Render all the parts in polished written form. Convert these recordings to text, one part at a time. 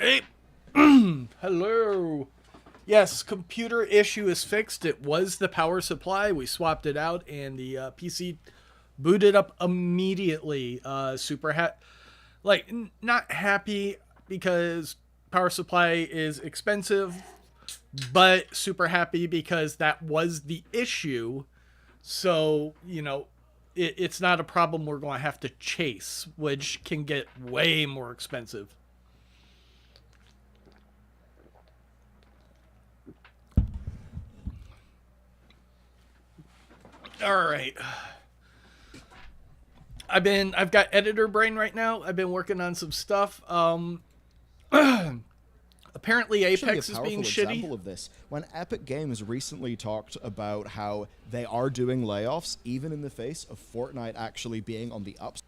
Hey, hello. Yes, computer issue is fixed. It was the power supply. We swapped it out, and the PC booted up immediately. Not happy because power supply is expensive, but super happy because that was the issue. So it's not a problem we're going to have to chase, which can get way more expensive. All right. I've got editor brain right now. I've been working on some stuff. Apparently Actually, a Apex is being powerful shitty. example of this when Epic Games recently talked about how they are doing layoffs even in the face of Fortnite actually being on the upside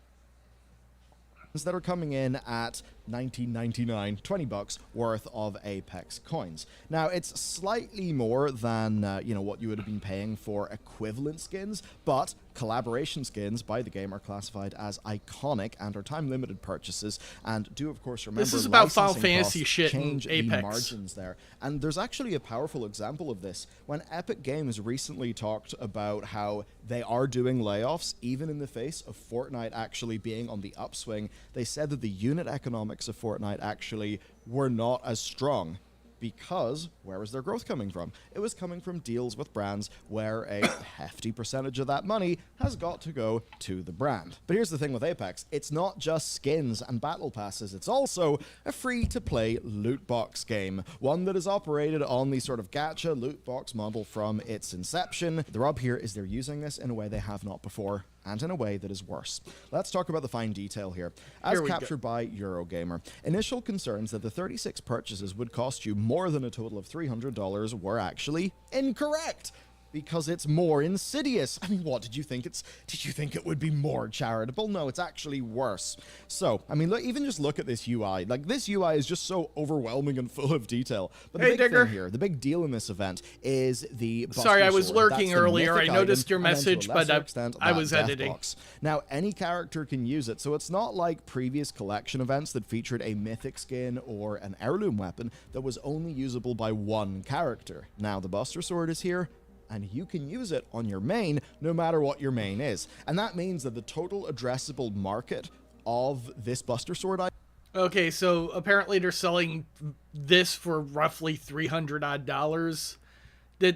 that are coming in at 19.99, $20 worth of Apex coins. Now, it's slightly more than what you would have been paying for equivalent skins, but collaboration skins by the game are classified as iconic and are time-limited purchases. And do, of course, remember This is about Final licensing Fantasy costs shit in change the Apex. margins there. And there's actually a powerful example of this when Epic Games recently talked about how they are doing layoffs even in the face of Fortnite actually being on the upswing. They said that the unit economics of Fortnite actually were not as strong because where was their growth coming from? It was coming from deals with brands where a hefty percentage of that money has got to go to the brand. But here's the thing with Apex, it's not just skins and battle passes, it's also a free-to-play loot box game, one that is operated on the sort of gacha loot box model from its inception. The rub here is they're using this in a way they have not before, and in a way that is worse. Let's talk about the fine detail here. As captured by Eurogamer, initial concerns that the 36 purchases would cost you more than a total of $300 were actually incorrect, because it's more insidious. I mean, what did you think? Did you think it would be more charitable? No, it's actually worse. So, I mean, look, even just look at this UI. Like, this UI is just so overwhelming and full of detail. But the big thing here, the big deal in this event is the Buster Sorry, I was Sword. lurking That's the earlier. I mythic noticed item, your and then to a message, but lesser extent, I that was death editing. box. Now, any character can use it, so it's not like previous collection events that featured a mythic skin or an heirloom weapon that was only usable by one character. Now, the Buster Sword is here, and you can use it on your main no matter what your main is. And that means that the total addressable market of this Buster Sword item... Okay, so apparently they're selling this for roughly $300 odd.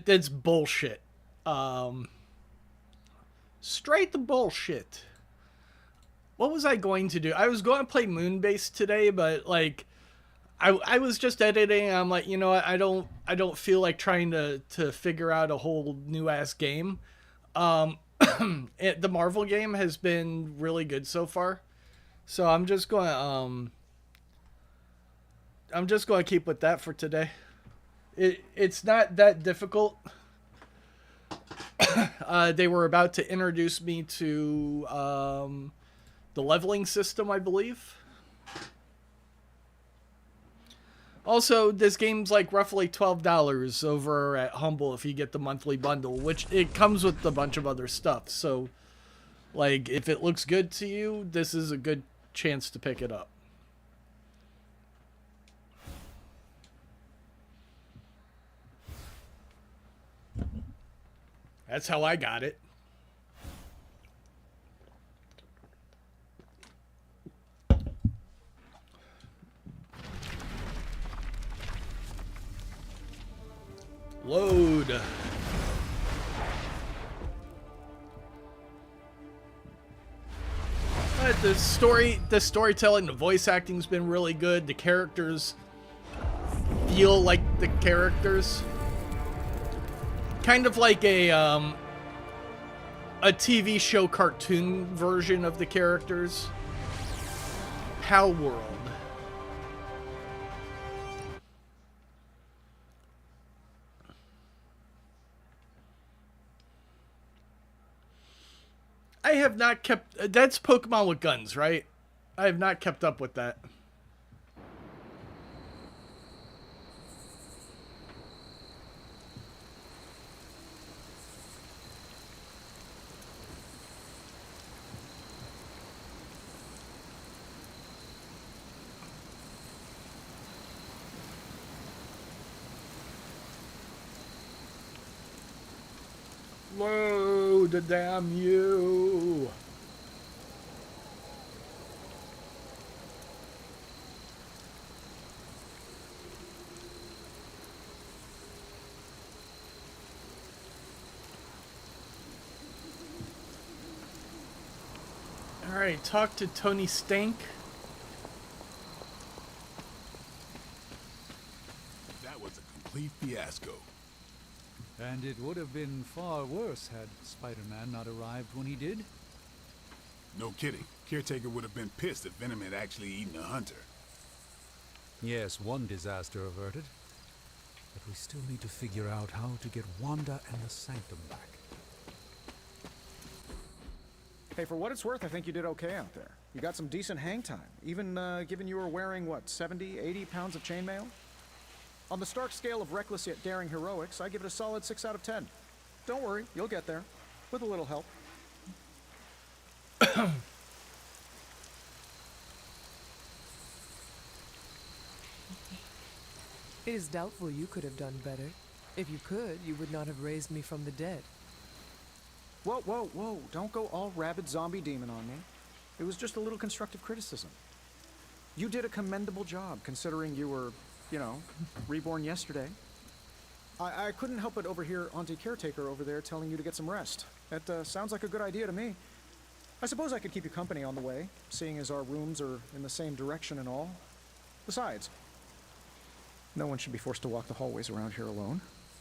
That's bullshit. Straight the bullshit. What was I going to do? I was going to play Moonbase today, but like I was just editing. I'm like, you know what? I don't feel like trying to figure out a whole new ass game. The Marvel game has been really good so far, so I'm just going to keep with that for today. It's not that difficult. They were about to introduce me to the leveling system, I believe. Also, this game's like roughly $12 over at Humble if you get the monthly bundle, which it comes with a bunch of other stuff. So, like, if it looks good to you, this is a good chance to pick it up. That's how I got it. Load. But the storytelling, the voice acting's been really good. The characters feel like the characters. Kind of like a TV show cartoon version of the characters. Pal World. I have not kept... That's Pokemon with guns, right? I have not kept up with that. Load, damn you. Alright, talk to Tony Stank. That was a complete fiasco. And it would have been far worse had Spider-Man not arrived when he did. No kidding. Caretaker would have been pissed if Venom had actually eaten a hunter. Yes, one disaster averted. But we still need to figure out how to get Wanda and the Sanctum back. Hey, for what it's worth, I think you did okay out there. You got some decent hang time, even given you were wearing, what, 70, 80 pounds of chainmail? On the Stark scale of reckless yet daring heroics, I give it a solid 6 out of 10. Don't worry, you'll get there. With a little help. It is doubtful you could have done better. If you could, you would not have raised me from the dead. Whoa, whoa, whoa, don't go all rabid zombie demon on me. It was just a little constructive criticism. You did a commendable job, considering you were, you know, reborn yesterday. I couldn't help but overhear Auntie Caretaker over there telling you to get some rest. That sounds like a good idea to me. I suppose I could keep you company on the way, seeing as our rooms are in the same direction and all. Besides, no one should be forced to walk the hallways around here alone.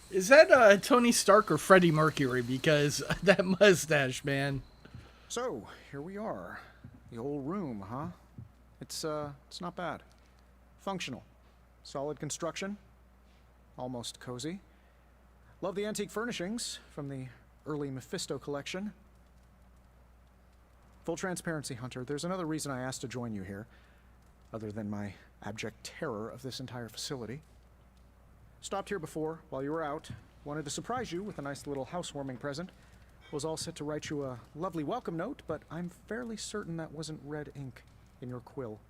Is that Tony Stark or Freddie Mercury? Because that mustache, man. So, here we are. The old room, huh? It's not bad. Functional. Solid construction. Almost cozy. Love the antique furnishings from the early Mephisto collection. Full transparency, Hunter, there's another reason I asked to join you here, other than my abject terror of this entire facility. Stopped here before, while you were out. Wanted to surprise you with a nice little housewarming present. Was all set to write you a lovely welcome note, but I'm fairly certain that wasn't red ink in your quill.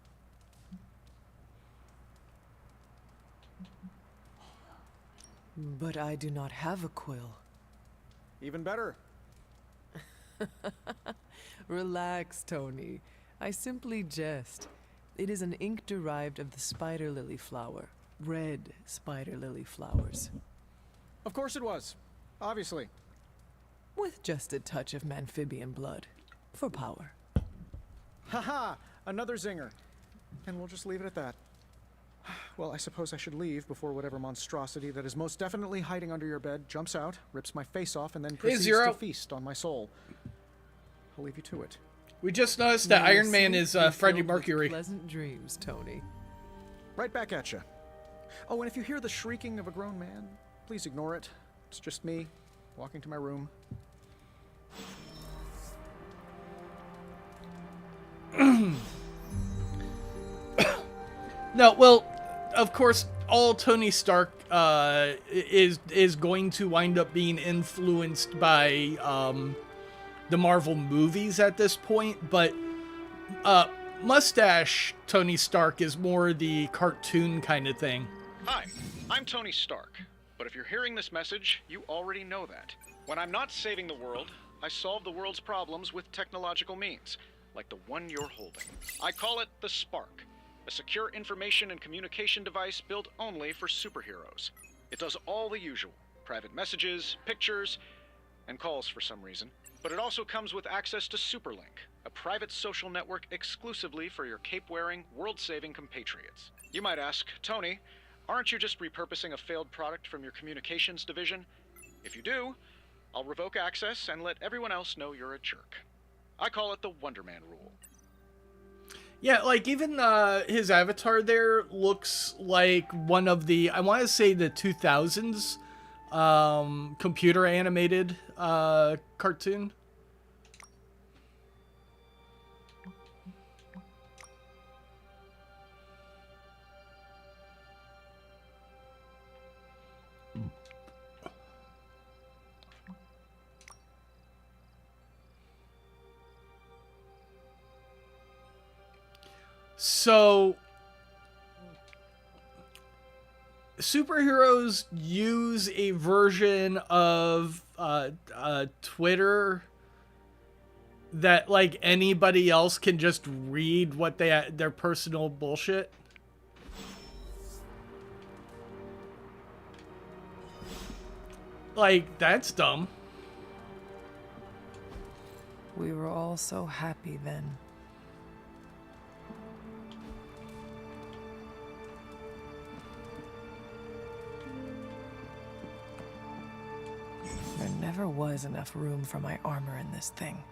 But I do not have a quill. Even better. Relax, Tony. I simply jest. It is an ink derived of the spider lily flower. Red spider lily flowers. Of course it was. Obviously. With just a touch of amphibian blood. For power. Haha! Another zinger. And we'll just leave it at that. Well, I suppose I should leave before whatever monstrosity that is most definitely hiding under your bed jumps out, rips my face off, and then proceeds to feast on my soul. I'll leave you to it. We just noticed that Iron Man is Freddie Mercury. Pleasant dreams, Tony. Right back at you. Oh, and if you hear the shrieking of a grown man, please ignore it. It's just me, walking to my room. No, well, of course, all Tony Stark is going to wind up being influenced by the Marvel movies at this point, but mustache Tony Stark is more the cartoon kind of thing. Hi, I'm Tony Stark. But if you're hearing this message, you already know that. When I'm not saving the world, I solve the world's problems with technological means, like the one you're holding. I call it the Spark, a secure information and communication device built only for superheroes. It does all the usual, private messages, pictures, and calls for some reason. But it also comes with access to Superlink, a private social network exclusively for your cape-wearing, world-saving compatriots. You might ask, Tony, aren't you just repurposing a failed product from your communications division? If you do, I'll revoke access and let everyone else know you're a jerk. I call it the Wonder Man rule. Yeah, like even his avatar there looks like one of the, I want to say the 2000s computer animated cartoon. So superheroes use a version of Twitter that like anybody else can just read what their personal bullshit. Like, that's dumb. We were all so happy then. There never was enough room for my armor in this thing.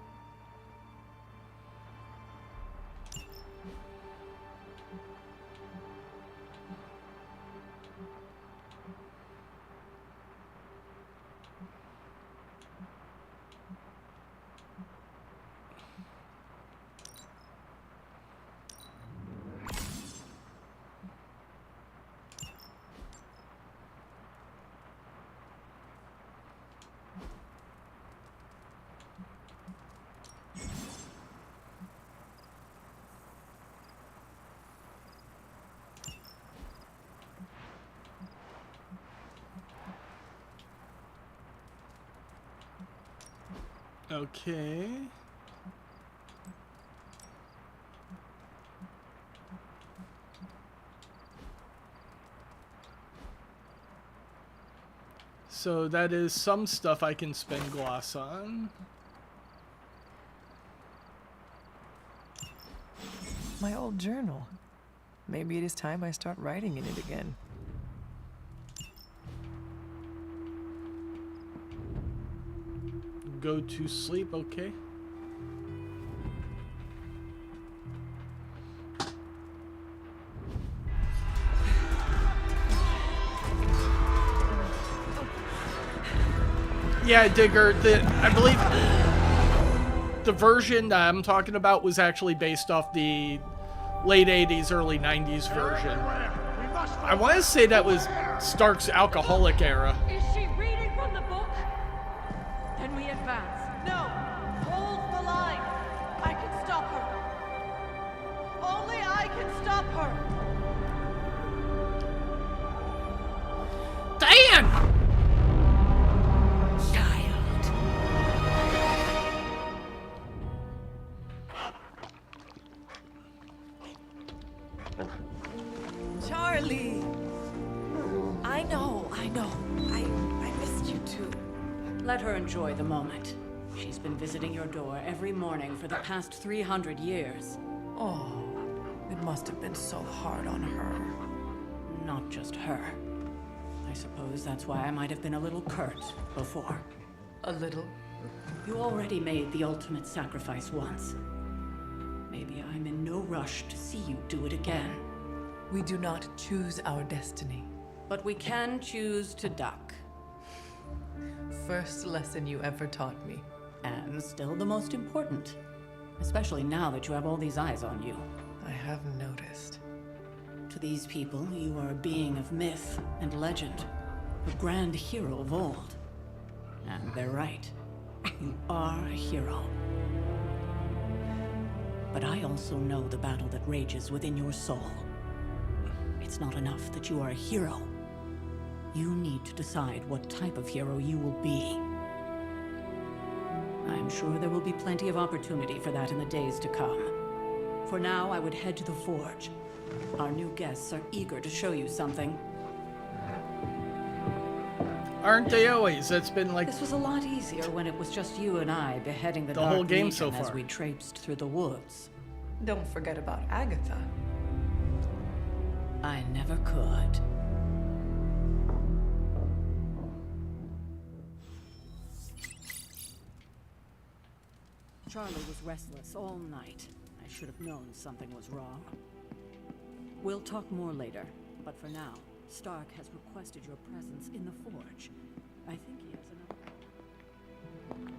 Okay. So that is some stuff I can spend gloss on. My old journal. Maybe it is time I start writing in it again. Go to sleep, okay. Yeah, Digger, I believe the version that I'm talking about was actually based off the late 80s, early 90s version. I want to say that was Stark's alcoholic era. Is she reading from the book? Then we advance. No! Hold the line! I can stop her. Only I can stop her! Diane! Charlie! I know. I missed you too. Let her enjoy the moment. She's been visiting your door every morning for the past 300 years. Oh, it must have been so hard on her. Not just her. I suppose that's why I might have been a little curt before. A little? You already made the ultimate sacrifice once. Maybe I'm in no rush to see you do it again. We do not choose our destiny. But we can choose to duck. First lesson you ever taught me. And still the most important. Especially now that you have all these eyes on you. I have noticed. To these people, you are a being of myth and legend. A grand hero of old. And they're right. You are a hero. But I also know the battle that rages within your soul. It's not enough that you are a hero. You need to decide what type of hero you will be. I'm sure there will be plenty of opportunity for that in the days to come. For now, I would head to the forge. Our new guests are eager to show you something. Aren't they always? That's been like This was a lot easier when it was just you and I beheading the The whole Dark game Legion so as far. we traipsed through the woods. Don't forget about Agatha. I never could. Charlie was restless all night. I should have known something was wrong. We'll talk more later, but for now, Stark has requested your presence in the forge. I think he has another...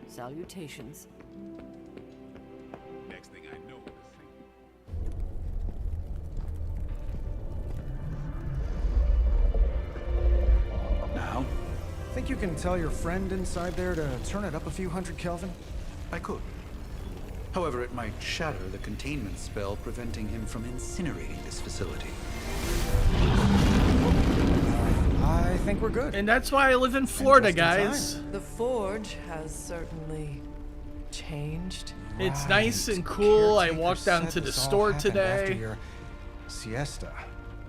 Salutations. Next thing I know, Now? Think you can tell your friend inside there to turn it up a few hundred Kelvin? I could. However, it might shatter the containment spell preventing him from incinerating this facility. think we're good. And that's why I live in Florida, just in time. guys. The forge has certainly changed. It's nice and cool. I walked down to the store After today. your siesta.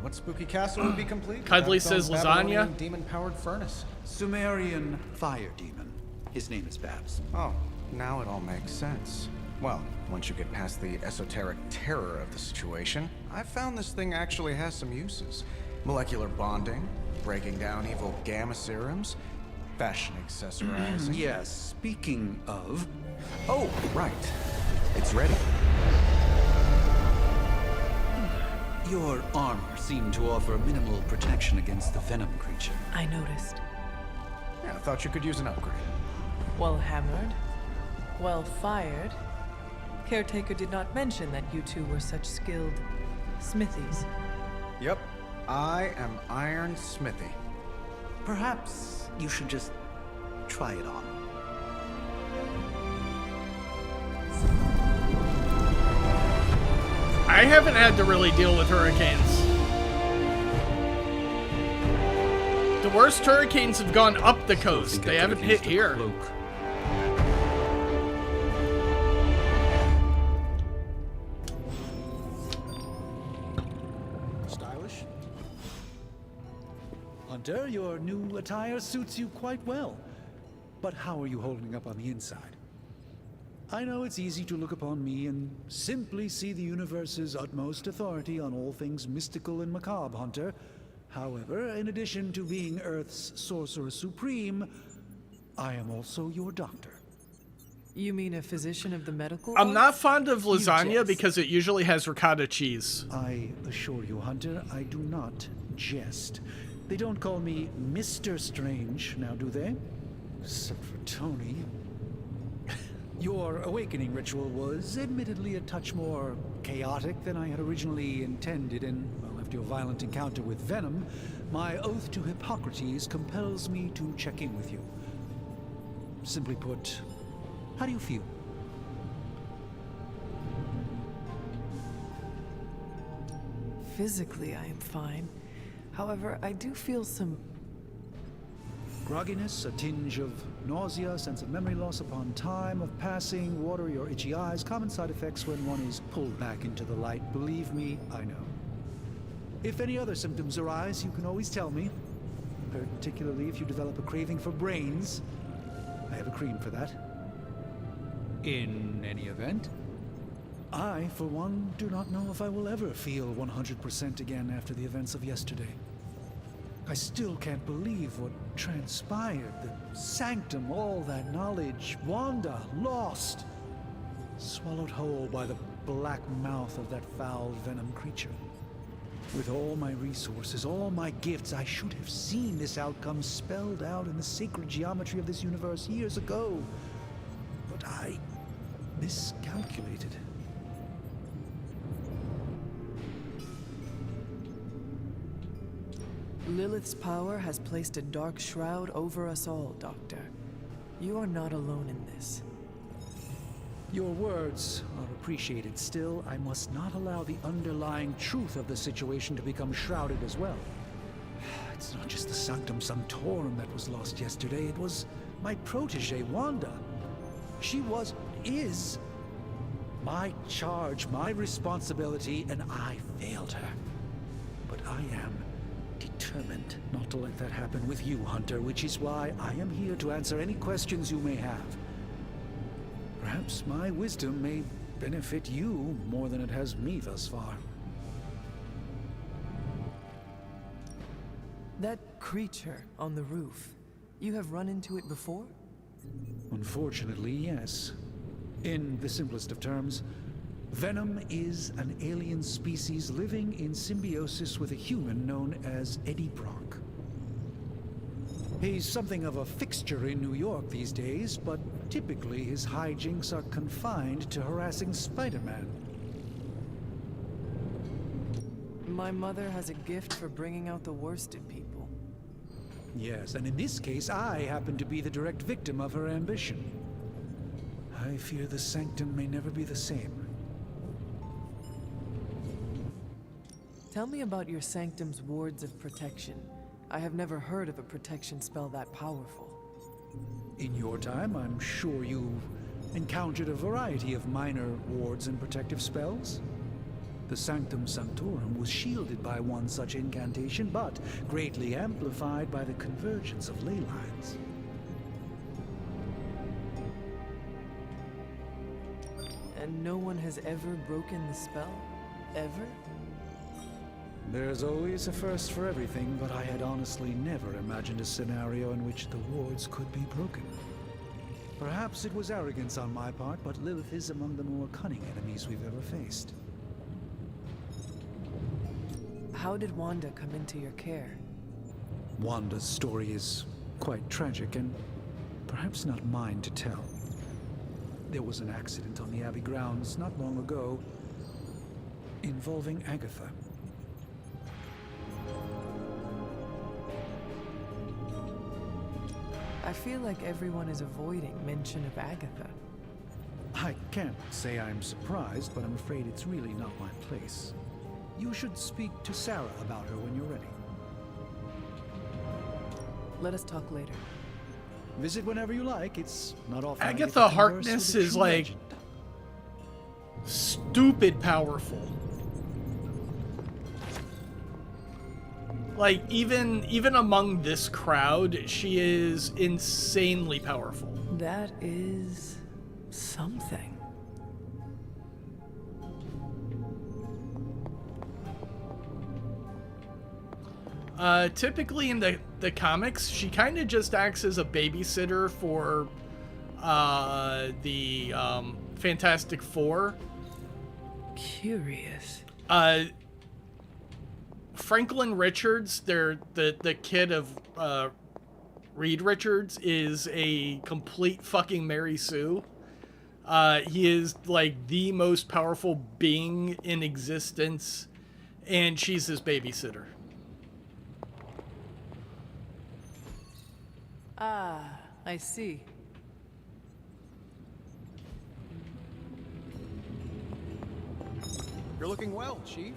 What spooky castle would be complete? Cuddly without its says own lasagna. Babylonian demon-powered furnace. Sumerian fire demon. His name is Babs. Oh, now it all makes sense. Well, once you get past the esoteric terror of the situation, I've found this thing actually has some uses. Molecular bonding, breaking down evil gamma serums, fashion accessorizing. Yes, speaking of... Oh, right. It's ready. Your armor seemed to offer minimal protection against the venom creature. I noticed. Yeah, I thought you could use an upgrade. Well hammered, well fired. Caretaker did not mention that you two were such skilled smithies. Yep, I am Iron Smithy. Perhaps you should just try it on. I haven't had to really deal with hurricanes. The worst hurricanes have gone up the coast. They haven't hit here. Stylish? Hunter, your new attire suits you quite well. But how are you holding up on the inside? I know it's easy to look upon me and simply see the universe's utmost authority on all things mystical and macabre, Hunter. However, in addition to being Earth's sorcerer supreme, I am also your doctor. You mean a physician of the medical I'm not arts? fond of lasagna jest. because it usually has ricotta cheese. I assure you, Hunter, I do not jest. They don't call me Mr. Strange, now do they? Except for Tony. Your awakening ritual was admittedly a touch more chaotic than I had originally intended, and well, after your violent encounter with Venom, my oath to Hippocrates compels me to check in with you. Simply put, how do you feel? Physically, I am fine. However, I do feel some... Grogginess, a tinge of nausea, sense of memory loss upon time of passing, watery or itchy eyes, common side effects when one is pulled back into the light. Believe me, I know. If any other symptoms arise, you can always tell me. Particularly if you develop a craving for brains. I have a cream for that. In any event, I, for one, do not know if I will ever feel 100% again after the events of yesterday. I still can't believe what transpired. The sanctum, all that knowledge, Wanda, lost. Swallowed whole by the black mouth of that foul venom creature. With all my resources, all my gifts, I should have seen this outcome spelled out in the sacred geometry of this universe years ago. But I miscalculated. Lilith's power has placed a dark shroud over us all, Doctor. You are not alone in this. Your words are appreciated. Still, I must not allow the underlying truth of the situation to become shrouded as well. It's not just the Sanctum Sanctorum that was lost yesterday. It was my protege, Wanda. She is my charge, my responsibility, and I failed her. But I am determined not to let that happen with you, Hunter, which is why I am here to answer any questions you may have. Perhaps my wisdom may benefit you more than it has me thus far. That creature on the roof, you have run into it before? Unfortunately, yes. In the simplest of terms, Venom is an alien species living in symbiosis with a human known as Eddie Brock. He's something of a fixture in New York these days, but typically his hijinks are confined to harassing Spider-Man. My mother has a gift for bringing out the worst in people. Yes, and in this case, I happen to be the direct victim of her ambition. I fear the Sanctum may never be the same. Tell me about your Sanctum's wards of protection. I have never heard of a protection spell that powerful. In your time, I'm sure you encountered a variety of minor wards and protective spells. The Sanctum Sanctorum was shielded by one such incantation, but greatly amplified by the convergence of ley lines. And no one has ever broken the spell? Ever? There's always a first for everything, but I had honestly never imagined a scenario in which the wards could be broken. Perhaps it was arrogance on my part, but Lilith is among the more cunning enemies we've ever faced. How did Wanda come into your care? Wanda's story is quite tragic and perhaps not mine to tell. There was an accident on the Abbey grounds not long ago involving Agatha. I feel like everyone is avoiding mention of Agatha. I can't say I'm surprised, but I'm afraid it's really not my place. You should speak to Sarah about her when you're ready. Let us talk later. Visit whenever you like. It's not often I get Agatha to converse Harkness with a is true like legend. stupid powerful. Like even among this crowd, she is insanely powerful. That is something. Typically in the comics, she kind of just acts as a babysitter for the Fantastic Four. Curious. Franklin Richards, the kid of Reed Richards, is a complete fucking Mary Sue. He is like the most powerful being in existence, and she's his babysitter. Ah, I see. You're looking well, Chief.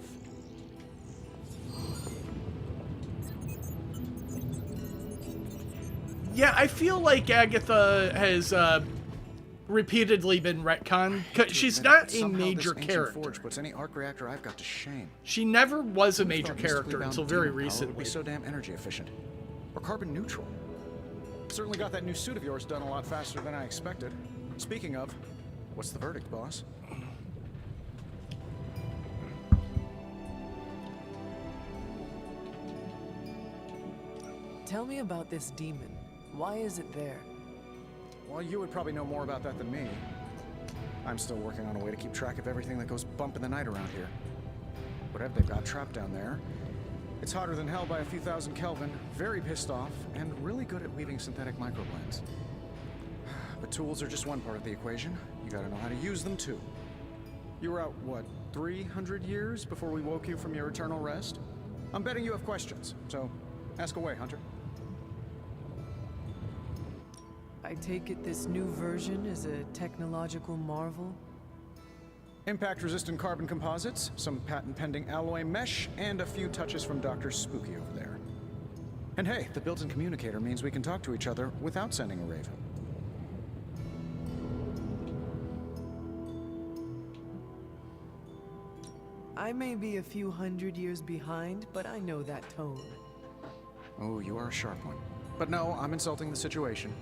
Yeah, I feel like Agatha has repeatedly been retconned. 'Cause she's not a major character. Forge puts any arc reactor I've got to shame. She never was a Who major thought mystically character bound until very demon power would recently. be so damn energy efficient, or carbon neutral. Certainly got that new suit of yours done a lot faster than I expected. Speaking of, what's the verdict, boss? Tell me about this demon. Why is it there? Well, you would probably know more about that than me. I'm still working on a way to keep track of everything that goes bump in the night around here. Whatever they've got trapped down there, it's hotter than hell by a few thousand Kelvin, very pissed off, and really good at weaving synthetic microblends. But tools are just one part of the equation. You gotta know how to use them too. You were out, what, 300 years before we woke you from your eternal rest? I'm betting you have questions, so ask away, Hunter. I take it this new version is a technological marvel? Impact-resistant carbon composites, some patent-pending alloy mesh, and a few touches from Dr. Spooky over there. And hey, the built-in communicator means we can talk to each other without sending a raven. I may be a few hundred years behind, but I know that tone. Oh, you are a sharp one. But no, I'm insulting the situation.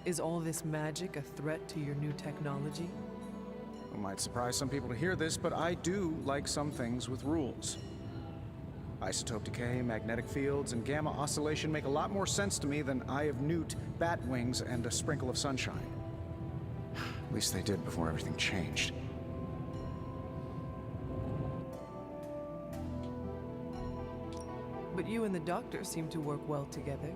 Is all this magic a threat to your new technology? It might surprise some people to hear this, but I do like some things with rules. Isotope decay, magnetic fields, and gamma oscillation make a lot more sense to me than Eye of Newt, bat wings, and a sprinkle of sunshine. At least they did before everything changed. But you and the doctor seem to work well together.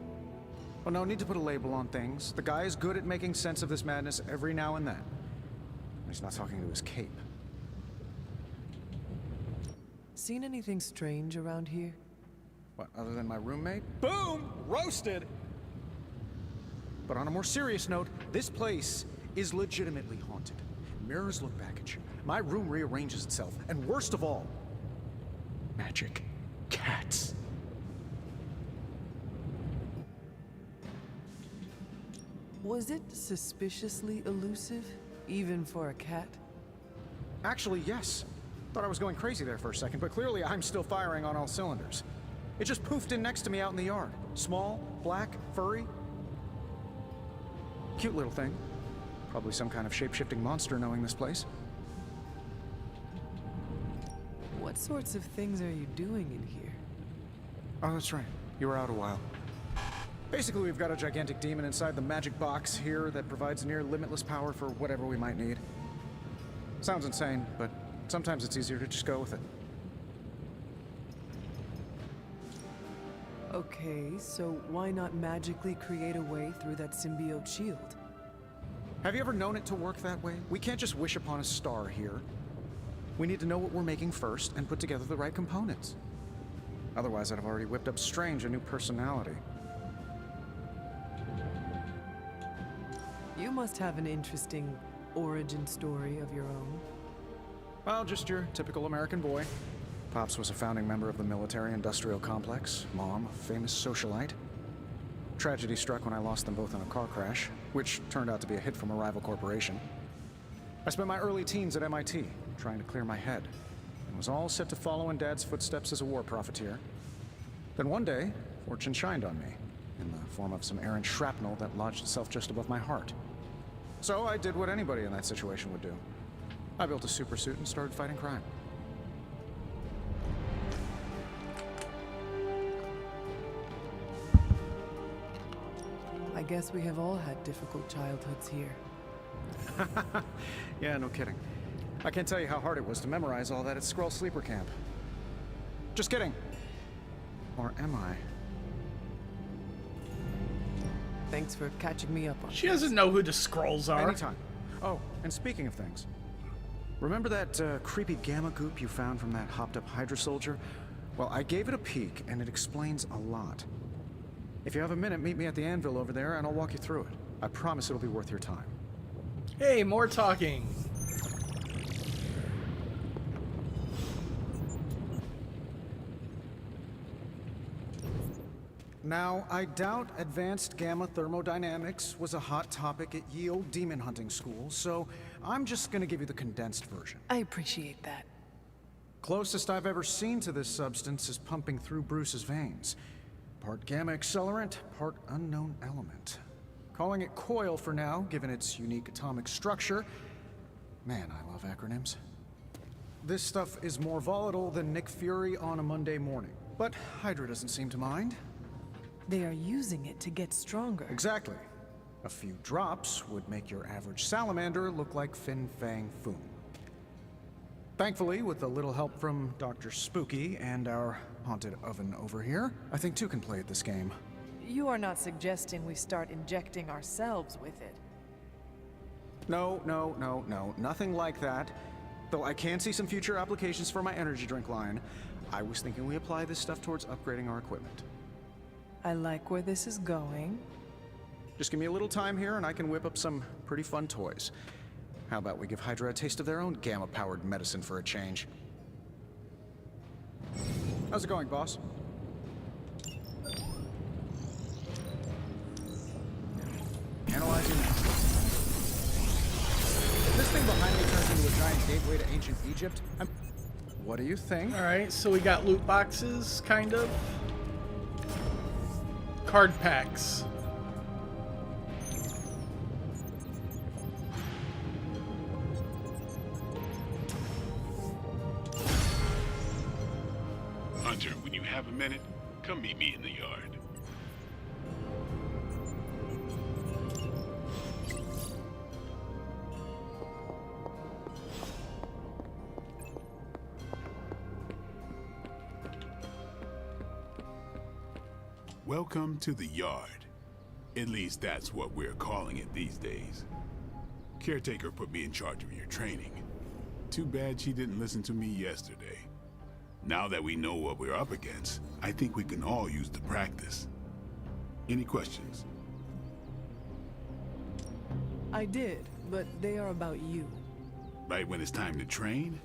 Well, no need to put a label on things. The guy is good at making sense of this madness every now and then. He's not talking to his cape. Seen anything strange around here? What, other than my roommate? Boom! Roasted! But on a more serious note, this place is legitimately haunted. Mirrors look back at you. My room rearranges itself. And worst of all, Magic cats. Was it suspiciously elusive, even for a cat? Actually, yes. Thought I was going crazy there for a second, but clearly I'm still firing on all cylinders. It just poofed in next to me out in the yard. Small, black, furry. Cute little thing. Probably some kind of shape-shifting monster knowing this place. What sorts of things are you doing in here? Oh, that's right. You were out a while. Basically, we've got a gigantic demon inside the magic box here that provides near limitless power for whatever we might need. Sounds insane, but sometimes it's easier to just go with it. Okay, so why not magically create a way through that symbiote shield? Have you ever known it to work that way? We can't just wish upon a star here. We need to know what we're making first and put together the right components. Otherwise, I'd have already whipped up Strange a new personality. You must have an interesting origin story of your own. Well, just your typical American boy. Pops was a founding member of the military-industrial complex. Mom, a famous socialite. Tragedy struck when I lost them both in a car crash, which turned out to be a hit from a rival corporation. I spent my early teens at MIT, trying to clear my head, and was all set to follow in Dad's footsteps as a war profiteer. Then one day, fortune shined on me, in the form of some errant shrapnel that lodged itself just above my heart. So I did what anybody in that situation would do. I built a super suit and started fighting crime. I guess we have all had difficult childhoods here. Yeah, no kidding. I can't tell you how hard it was to memorize all that at Skrull Sleeper Camp. Just kidding. Or am I? Thanks for catching me up on She this. doesn't know who the Skrulls are. Anytime. Oh, and speaking of things, remember that creepy gamma goop you found from that hopped-up Hydra soldier? Well, I gave it a peek, and it explains a lot. If you have a minute, meet me at the anvil over there, and I'll walk you through it. I promise it'll be worth your time. Hey, more talking. Now, I doubt advanced gamma thermodynamics was a hot topic at ye old demon hunting school, so I'm just gonna give you the condensed version. I appreciate that. Closest I've ever seen to this substance is pumping through Bruce's veins. Part gamma accelerant, part unknown element. Calling it coil for now, given its unique atomic structure. Man, I love acronyms. This stuff is more volatile than Nick Fury on a Monday morning, but Hydra doesn't seem to mind. They are using it to get stronger. Exactly. A few drops would make your average salamander look like Fin Fang Foom. Thankfully, with a little help from Dr. Spooky and our haunted oven over here, I think two can play at this game. You are not suggesting we start injecting ourselves with it. No, nothing like that. Though I can see some future applications for my energy drink line. I was thinking we apply this stuff towards upgrading our equipment. I like where this is going. Just give me a little time here and I can whip up some pretty fun toys. How about we give Hydra a taste of their own gamma-powered medicine for a change? How's it going, boss? Analyzing now. If this thing behind me turns into a giant gateway to ancient Egypt, what do you think? All right, so we got loot boxes, kind of. Card packs. Hunter, when you have a minute, come meet me in the yard. Welcome to the yard. At least that's what we're calling it these days. Caretaker put me in charge of your training. Too bad she didn't listen to me yesterday. Now that we know what we're up against, I think we can all use the practice. Any questions? I did, but they are about you. Right when it's time to train?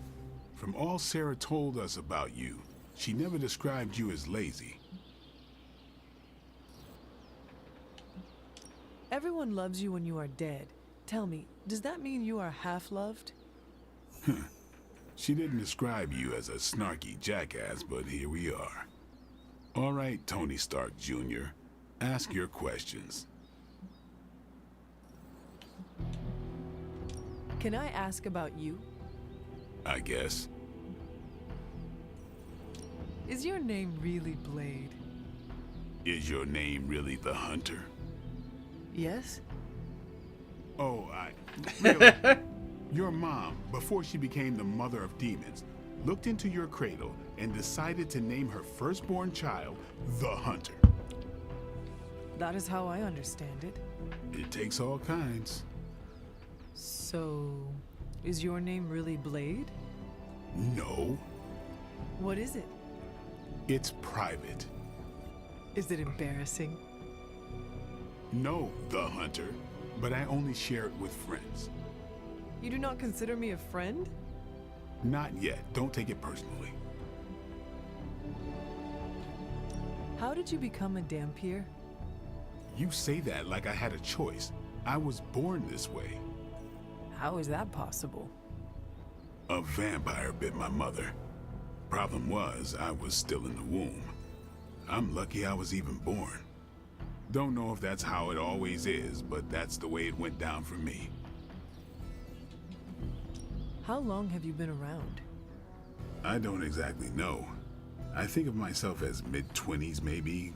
From all Sarah told us about you, She never described you as lazy. Everyone loves you when you are dead. Tell me, does that mean you are half-loved? She didn't describe you as a snarky jackass, but here we are. All right, Tony Stark Jr., ask your questions. Can I ask about you? I guess. Is your name really Blade? Is your name really the Hunter? Yes? Oh, really? Your mom, before she became the mother of demons, looked into your cradle and decided to name her firstborn child the Hunter. That is how I understand it. It takes all kinds. So, is your name really Blade? No, What is it? it's private. Is it embarrassing? No, the Hunter, but I only share it with friends. You do not consider me a friend? Not yet. Don't take it personally. How did you become a Dampier? You say that like I had a choice. I was born this way. How is that possible? A vampire bit my mother. Problem was, I was still in the womb. I'm lucky I was even born. Don't know if that's how it always is, but that's the way it went down for me. How long have you been around? I don't exactly know. I think of myself as mid-20s maybe.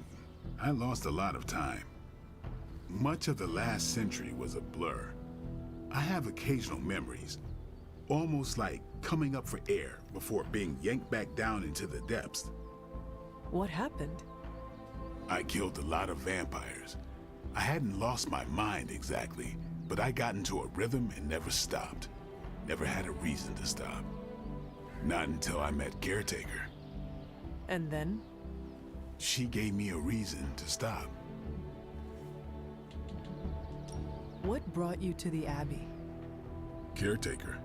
I lost a lot of time. Much of the last century was a blur. I have occasional memories, almost like coming up for air before being yanked back down into the depths. What happened? I killed a lot of vampires. I hadn't lost my mind exactly, but I got into a rhythm and never stopped. Never had a reason to stop. Not until I met Caretaker. And then? She gave me a reason to stop. What brought you to the Abbey? Caretaker.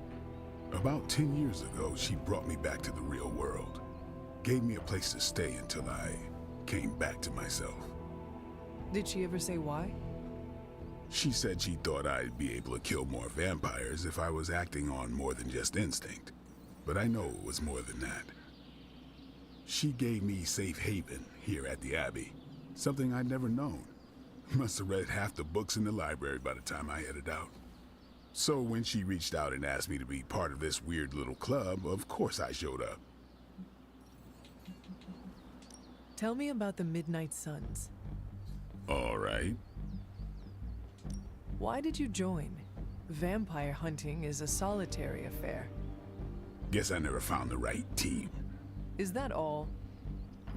About 10 years ago, she brought me back to the real world. Gave me a place to stay until I came back to myself. Did she ever say why? She said she thought I'd be able to kill more vampires if I was acting on more than just instinct. But I know it was more than that. She gave me safe haven here at the Abbey. Something I'd never known. Must have read half the books in the library by the time I headed out. So when she reached out and asked me to be part of this weird little club, of course I showed up. Tell me about the Midnight Suns. All right. Why did you join? Vampire hunting is a solitary affair. Guess I never found the right team. Is that all?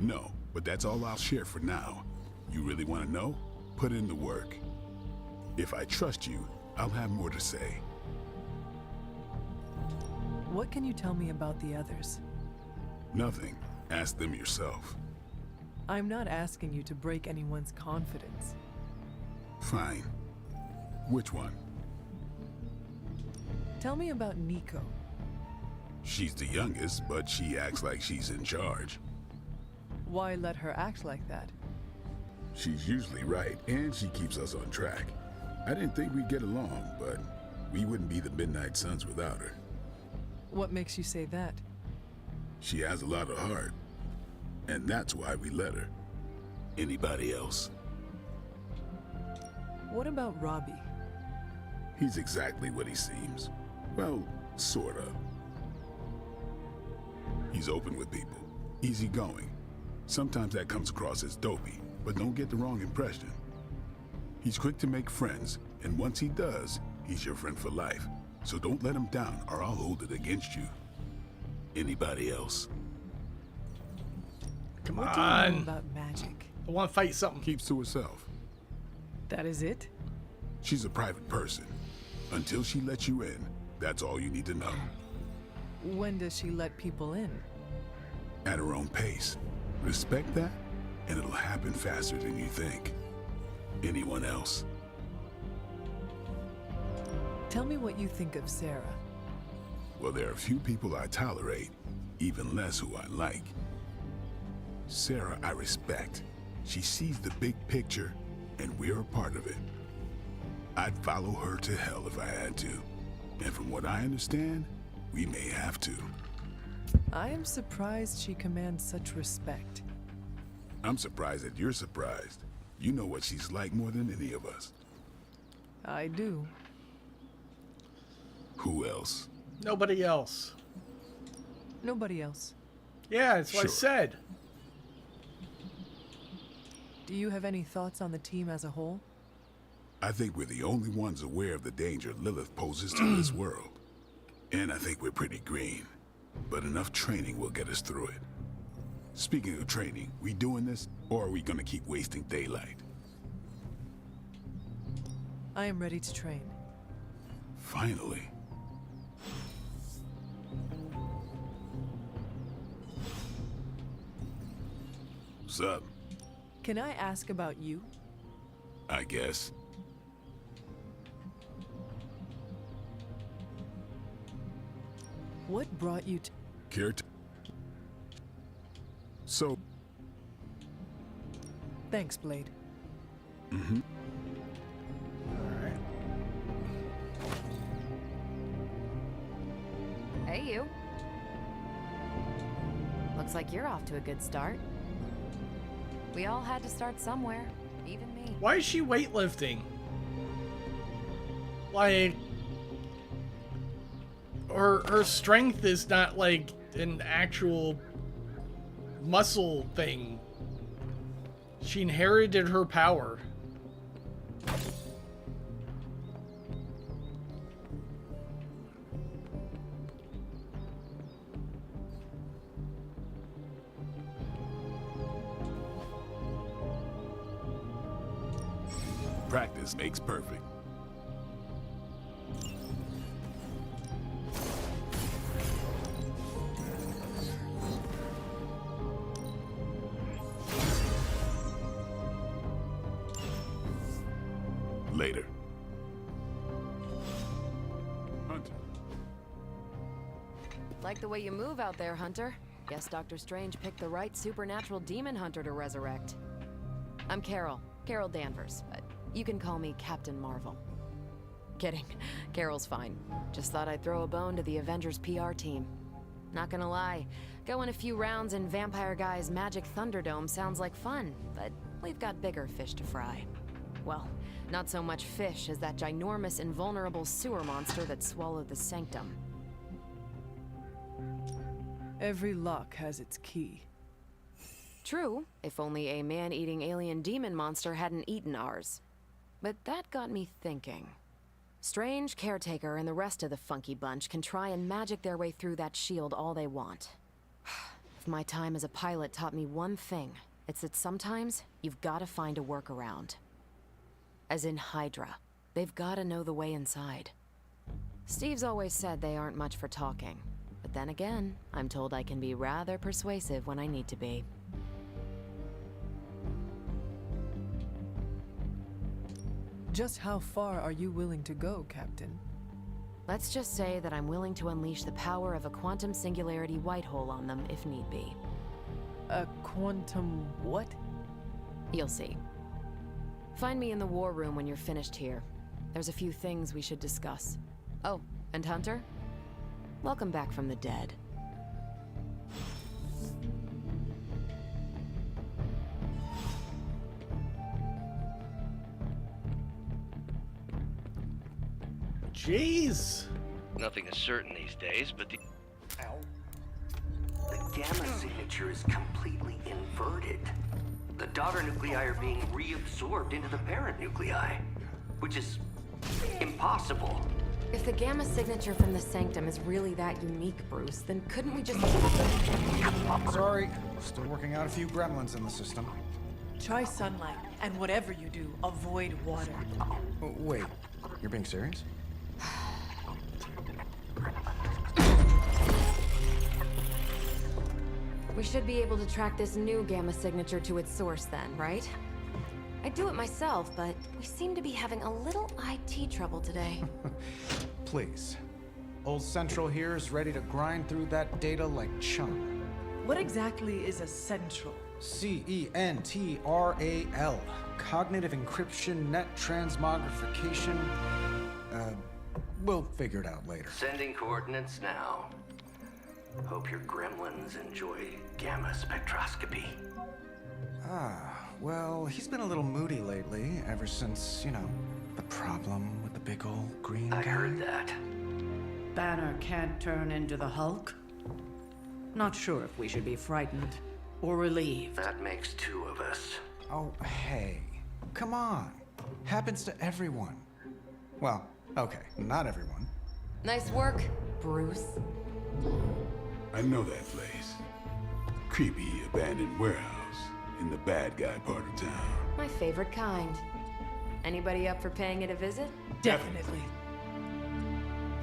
No, but that's all I'll share for now. You really want to know? Put in the work. If I trust you, I'll have more to say. What can you tell me about the others? Nothing. Ask them yourself. I'm not asking you to break anyone's confidence. Fine. Which one? Tell me about Nico. She's the youngest, but she acts like she's in charge. Why let her act like that? She's usually right, and she keeps us on track. I didn't think we'd get along, but we wouldn't be the Midnight Suns without her. What makes you say that? She has a lot of heart, and that's why we let her. Anybody else? What about Robbie? He's exactly what he seems. Well, sort of. He's open with people, easygoing. Sometimes that comes across as dopey, but don't get the wrong impression. He's quick to make friends, and once he does, he's your friend for life. So don't let him down, or I'll hold it against you. Anybody else? Come What do you know on. about magic? I want to fight something. Keeps to herself. That is it? She's a private person. Until she lets you in, that's all you need to know. When does she let people in? At her own pace. Respect that, and it'll happen faster than you think. Anyone else? Tell me what you think of Sarah. Well, there are a few people I tolerate, even less who I like. Sarah, I respect. She sees the big picture, and we're a part of it. I'd follow her to hell if I had to. And from what I understand, we may have to. I am surprised she commands such respect. I'm surprised that you're surprised. You know what she's like more than any of us. I do. Who else? Nobody else. Nobody else. Yeah, that's what I Sure. said. Do you have any thoughts on the team as a whole? I think we're the only ones aware of the danger Lilith poses to this world. And I think we're pretty green. But enough training will get us through it. Speaking of training, we doing this, or are we gonna keep wasting daylight? I am ready to train. Finally. What's up? Can I ask about you? I guess. What brought you to... So... Thanks, Blade. Mm-hmm. Alright. Hey, you. Looks like you're off to a good start. We all had to start somewhere, even me. Why is she weightlifting? Like... Her strength is not like an actual muscle thing. She inherited her power. Practice makes perfect. Later. Hunter. Like the way you move out there, Hunter. Guess Dr. Strange picked the right supernatural demon hunter to resurrect. I'm Carol Danvers, but you can call me Captain Marvel. Kidding. Carol's fine. Just thought I'd throw a bone to the Avengers PR team. Not gonna lie, going a few rounds in Vampire Guy's Magic Thunderdome sounds like fun, but we've got bigger fish to fry. Well, not so much fish as that ginormous invulnerable sewer monster that swallowed the Sanctum. Every lock has its key. True, if only a man-eating alien demon monster hadn't eaten ours. But that got me thinking. Strange, Caretaker, and the rest of the funky bunch can try and magic their way through that shield all they want. If my time as a pilot taught me one thing, it's that sometimes you've got to find a workaround. As in Hydra. They've got to know the way inside. Steve's always said they aren't much for talking. But then again, I'm told I can be rather persuasive when I need to be. Just how far are you willing to go, Captain? Let's just say that I'm willing to unleash the power of a quantum singularity white hole on them if need be. A quantum what? You'll see. Find me in the war room when you're finished here. There's a few things we should discuss. Oh, and Hunter? Welcome back from the dead. Jeez. Nothing is certain these days, but the... The gamma signature is completely inverted. The daughter nuclei are being reabsorbed into the parent nuclei, which is impossible. If the gamma signature from the Sanctum is really that unique, Bruce, then couldn't we just... Sorry, still working out a few gremlins in the system. Try sunlight, and whatever you do, avoid water. Oh, wait, you're being serious? We should be able to track this new gamma signature to its source then, right? I'd do it myself, but we seem to be having a little IT trouble today. Please. Old Central here is ready to grind through that data like chum. What exactly is a central? CENTRAL. Cognitive encryption, net transmogrification. We'll figure it out later. Sending coordinates now. Hope your gremlins enjoy gamma spectroscopy. Well, he's been a little moody lately, ever since, the problem with the big old green guy. I heard that. Banner can't turn into the Hulk? Not sure if we should be frightened or relieved. That makes two of us. Oh, hey. Come on. Happens to everyone. Well, okay, not everyone. Nice work, Bruce. I know that place. Creepy abandoned warehouse in the bad guy part of town. My favorite kind. Anybody up for paying it a visit? Definitely.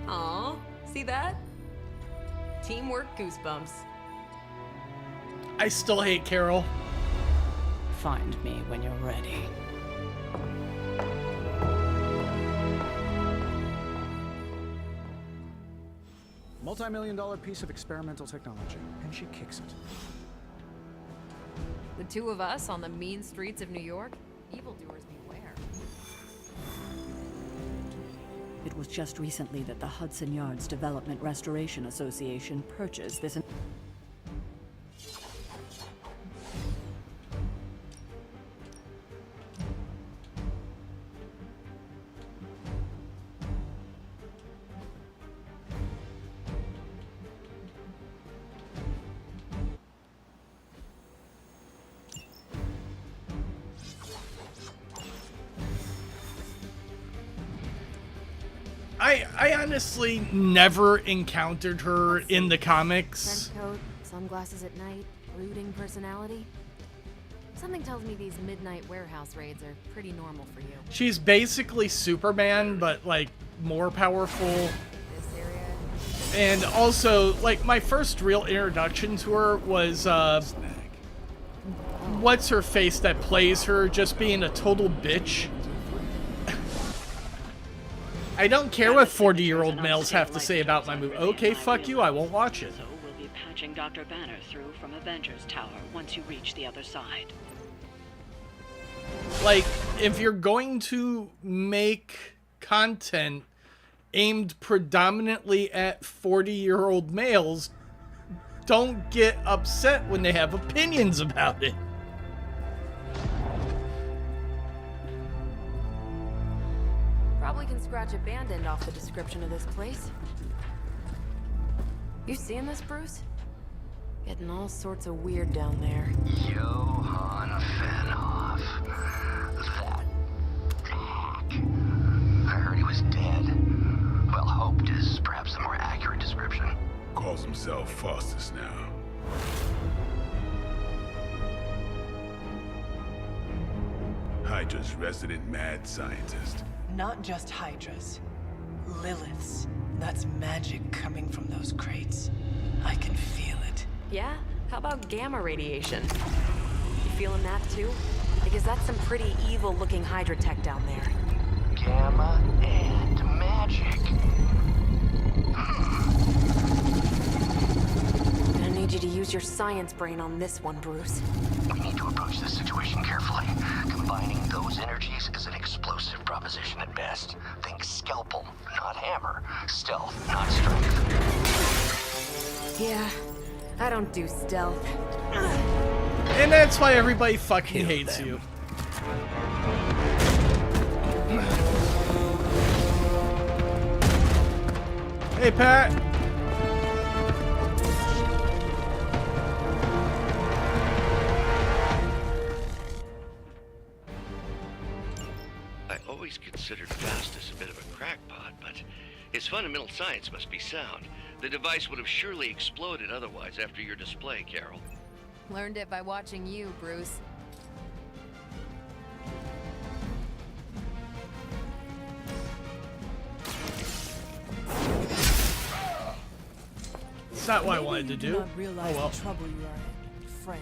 Aw, see that? Teamwork goosebumps. I still hate Carol. Find me when you're ready. Multi-million-dollar piece of experimental technology, and she kicks it. The two of us on the mean streets of New York? Evildoers beware. It was just recently that the Hudson Yards Development Restoration Association purchased this. I honestly never encountered her in the comics. Trench coat, sunglasses at night, brooding personality. Something tells me these midnight warehouse raids are pretty normal for you. She's basically Superman, but like more powerful. This area. And also, like, my first real introduction to her was what's her face that plays her just being a total bitch. I don't care what 40-year-old males have to say about my movie. Okay, fuck you, I won't watch it. So we'll be patching Dr. Banner through from Avengers Tower once you reach the other side. Like, if you're going to make content aimed predominantly at 40-year-old males, don't get upset when they have opinions about it. Probably can scratch a band end off the description of this place. You seeing this, Bruce? Getting all sorts of weird down there. Johann Fenhoff. That hack. I heard he was dead. Well, hoped is perhaps the more accurate description. Calls himself Faustus now. Hydra's resident mad scientist. Not just Hydras. Liliths. That's magic coming from those crates. I can feel it. Yeah? How about gamma radiation? You feeling that too? Because that's some pretty evil-looking Hydra tech down there. Gamma and magic. Gonna need you to use your science brain on this one, Bruce. We need to approach this situation carefully. Combining those energies is an explosive proposition at best. Think scalpel, not hammer. Stealth, not strength. Yeah, I don't do stealth. And that's why everybody fucking hates you. Hey, Pat. I always considered Faustus a bit of a crackpot, but his fundamental science must be sound. The device would have surely exploded otherwise after your display, Carol. Learned it by watching you, Bruce. It's not what I wanted to You do. do not realize Oh well. the trouble you are in, friend.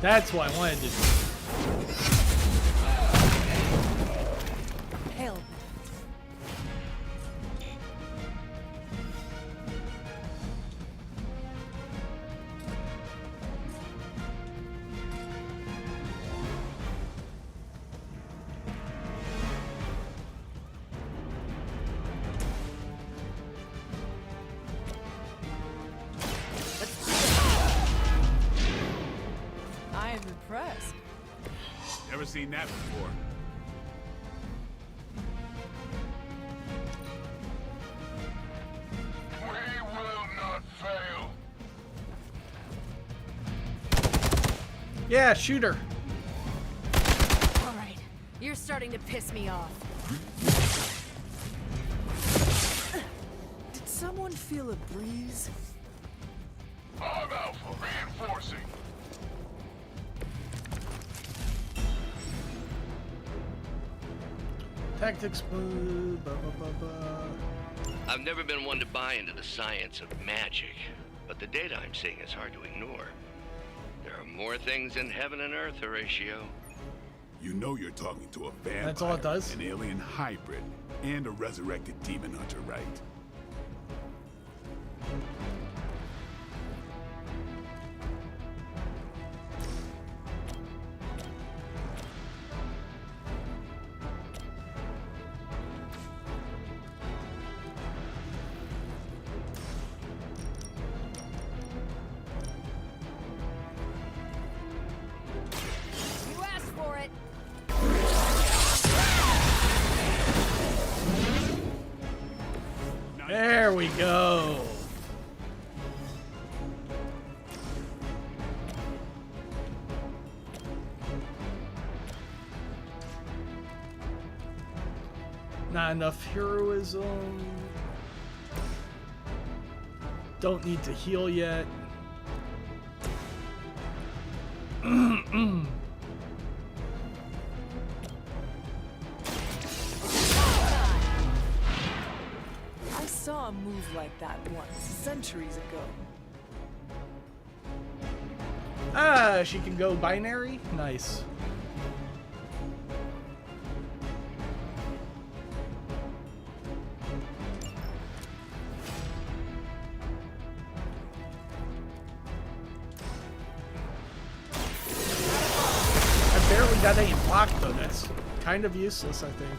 That's what I wanted to do. Hell. I am impressed. Never seen that before. We will not fail. Yeah, shoot her. All right, you're starting to piss me off. Did someone feel a breeze? I'm Alpha reinforcing. Tactics move. Blah, blah, blah, blah. I've never been one to buy into the science of magic, but the data I'm seeing is hard to ignore. There are more things in heaven and earth, Horatio. You know you're talking to a vampire, That's all it does? an alien hybrid, and a resurrected demon hunter, right? You asked for it. There we go. Not enough heroism. Don't need to heal yet. I saw a move like that once, centuries ago. Ah, she can go binary? Nice. I barely got any block though. That's kind of useless, I think.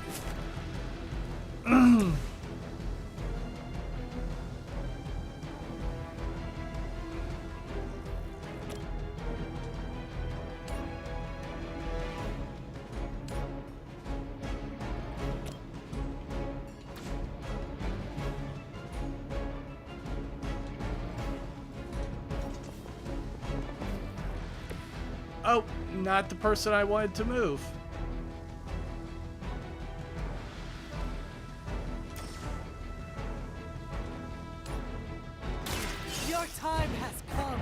Oh, not the person I wanted to move. Your time has come.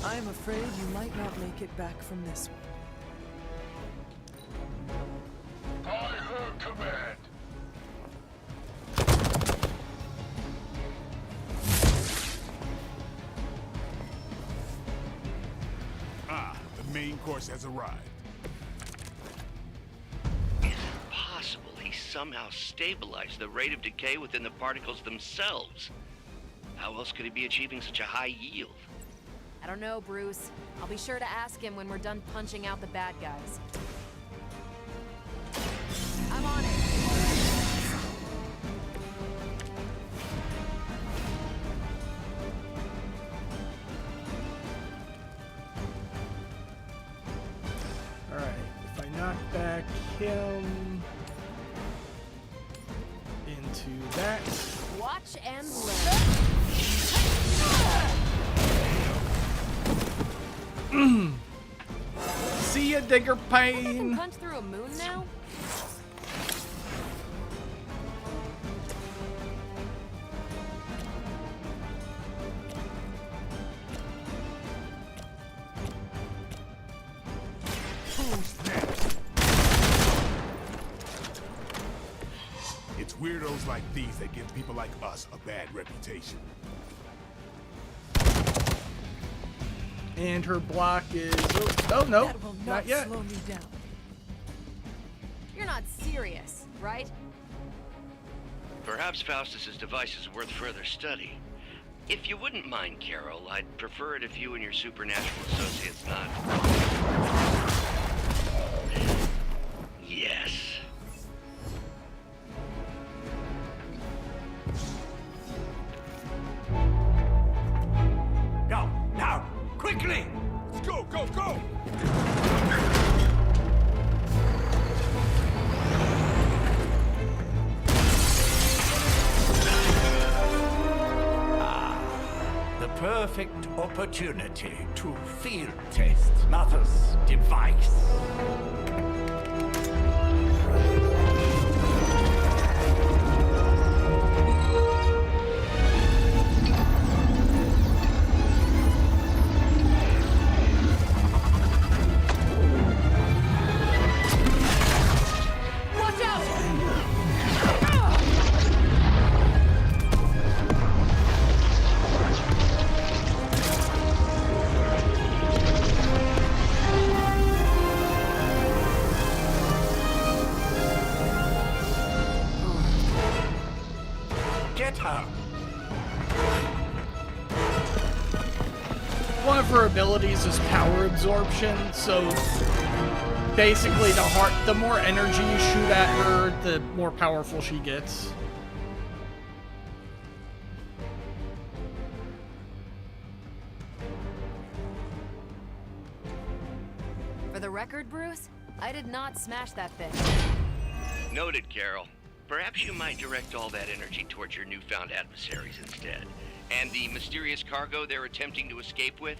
I am afraid you might not make it back from this one. By her command. Ah, the main course has arrived. Is it possible he somehow stabilized the rate of decay within the particles themselves? How else could he be achieving such a high yield? I don't know, Bruce. I'll be sure to ask him when we're done punching out the bad guys. I'm on it. Alright, if I knock back him into that. Watch and learn. See ya, Digger I can Pain! punch through a moon now? It's weirdos like these that give people like us a bad reputation. And her block is... Oh, no, That will not yet. slow me down. You're not serious, right? Perhaps Faustus's device is worth further study. If you wouldn't mind, Carol, I'd prefer it if you and your supernatural associates not... Yes. Go, now, quickly! Let's go, go, go! The perfect opportunity to field test Mother's device. Watch out! Get her! One of her abilities is power absorption, so basically the more energy you shoot at her, the more powerful she gets. For the record, Bruce, I did not smash that thing. Noted, Carol. Perhaps you might direct all that energy towards your newfound adversaries instead. And the mysterious cargo they're attempting to escape with?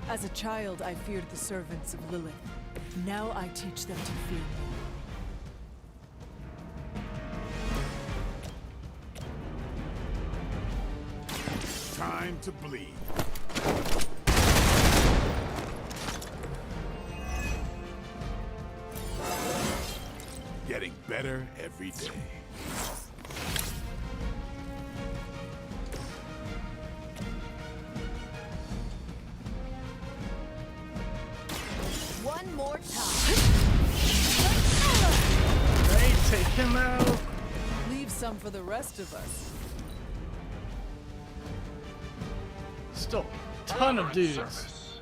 As a child, I feared the servants of Lilith. Now I teach them to fear me. Time to bleed. Getting better every day. One more time. Right, take him out. Leave some for the rest of us. Still a ton of dudes.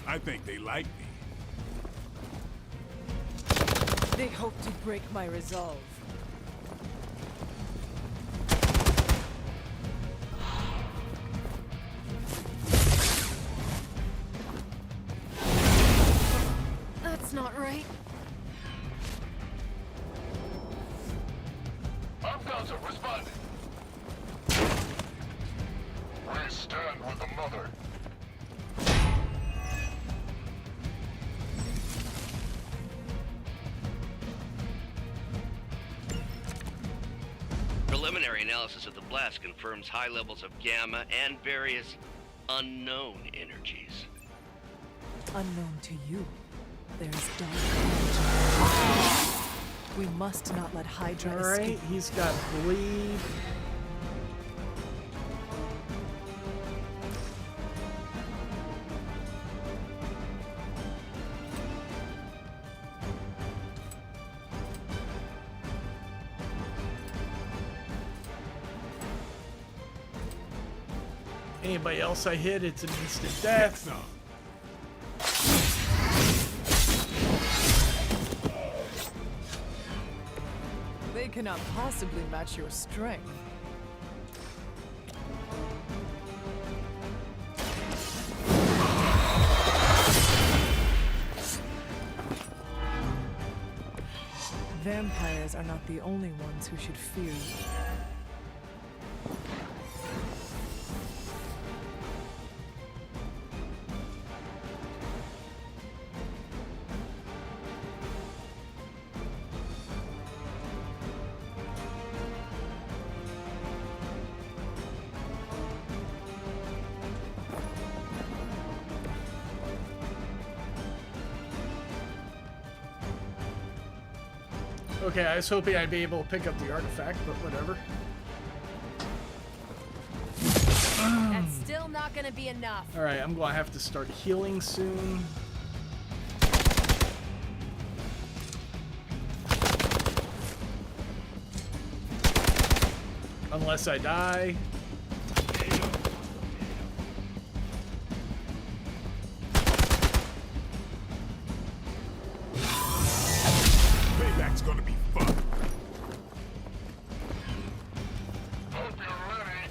I think they like me. They hope to break my resolve. That's not right. Council, respond. We stand with the mother. Preliminary analysis of the blast confirms high levels of gamma and various unknown energies. Unknown to you, there is dark energy. We must not let Hydra Alright, escape. he's got bleed. Anybody else I hit, it's an instant death. They cannot possibly match your strength. Vampires are not the only ones who should fear you. Okay, I was hoping I'd be able to pick up the artifact, but whatever. That's still not gonna be enough. Alright, I'm gonna have to start healing soon. Unless I die. Payback's gonna be fun. Hope you're ready.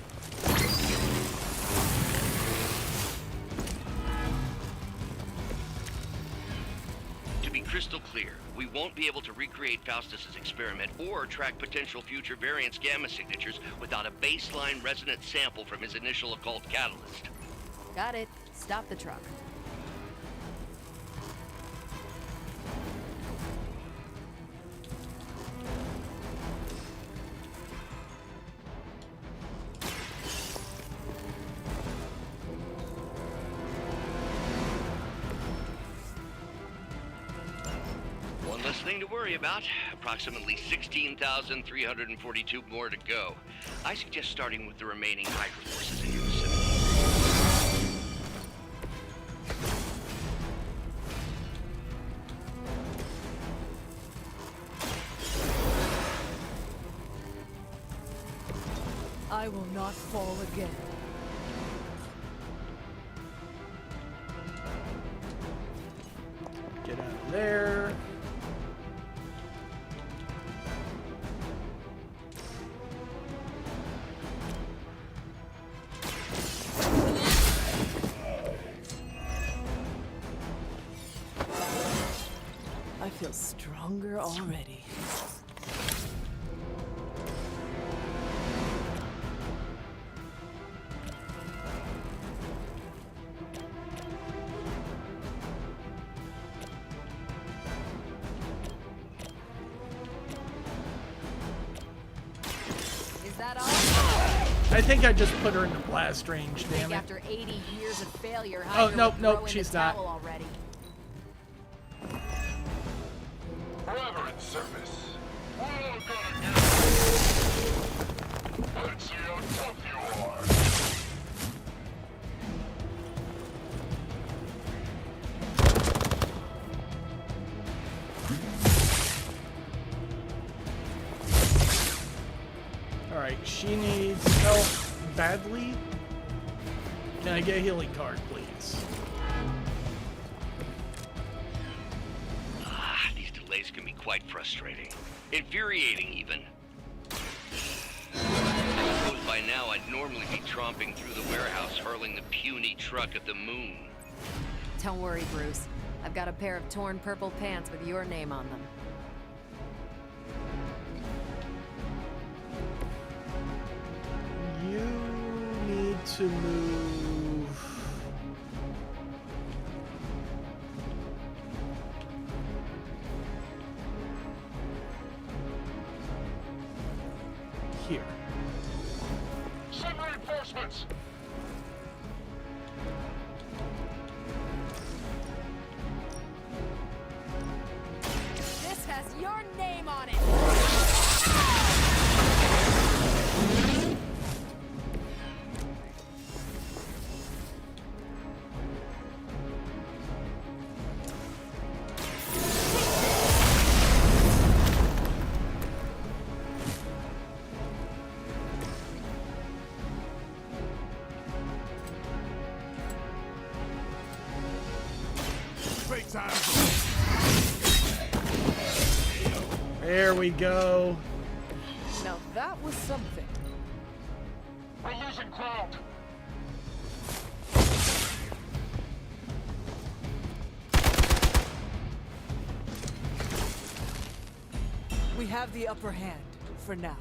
To be crystal clear, we won't be able to recreate Faustus's experiment or track potential future variants' gamma signatures without a baseline resonant sample from his initial occult catalyst. Got it. Stop the truck. One less thing to worry about. Approximately 16,342 more to go. I suggest starting with the remaining Hydra forces in your vicinity. I will not fall again. Get out of there. I feel stronger already. Is that all? I think I just put her into blast range, damn it. After 80 years of failure, Oh, Hydra nope, would nope, throw in she's the not. towel already. Forever in service. We're all gonna get it. Let's see how tough you are. Alright, she needs help badly. Can I get a healing card, please? These delays can be quite frustrating. Infuriating, even. I suppose by now I'd normally be tromping through the warehouse hurling the puny truck at the moon. Don't worry, Bruce. I've got a pair of torn purple pants with your name on them. You need to move. Here. Send reinforcements. This has your name on it! Fake time. There we go. Now that was something. We're losing ground. We have the upper hand for now.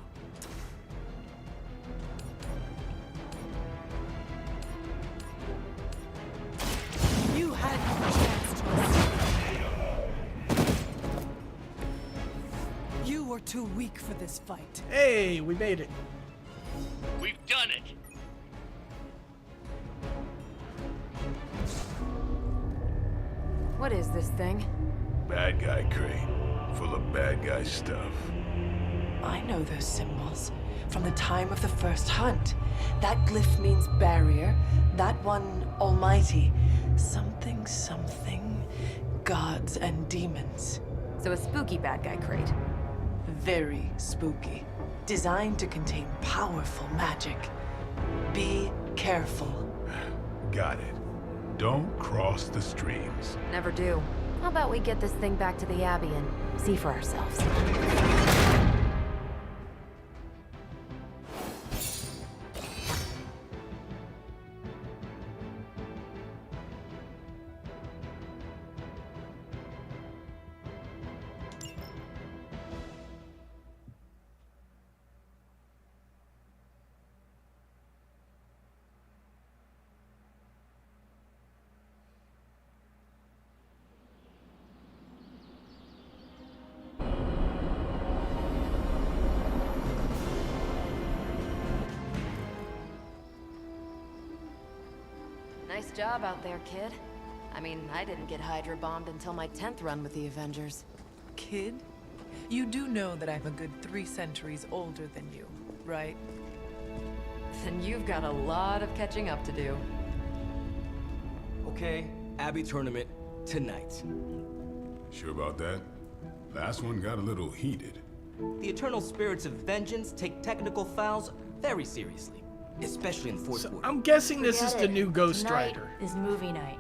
You had your chance to escape. You were too weak for this fight. Hey, we made it. We've done it! What is this thing? Bad guy Crane. full of bad guy stuff. I know those symbols from the time of the first hunt. That glyph means barrier, that one almighty. Something, something, gods and demons. So a spooky bad guy crate. Very spooky. Designed to contain powerful magic. Be careful. Got it. Don't cross the streams. Never do. How about we get this thing back to the Abbey and see for ourselves? Nice job out there, kid. I mean, I didn't get Hydra bombed until my 10th run with the Avengers. Kid? You do know that I'm a good 3 centuries older than you, right? Then you've got a lot of catching up to do. Okay, Abbey tournament tonight. Sure about that? Last one got a little heated. The eternal spirits of vengeance take technical fouls very seriously, especially in the fourth quarter. I'm guessing this is the new Ghost Tonight Rider. is movie night.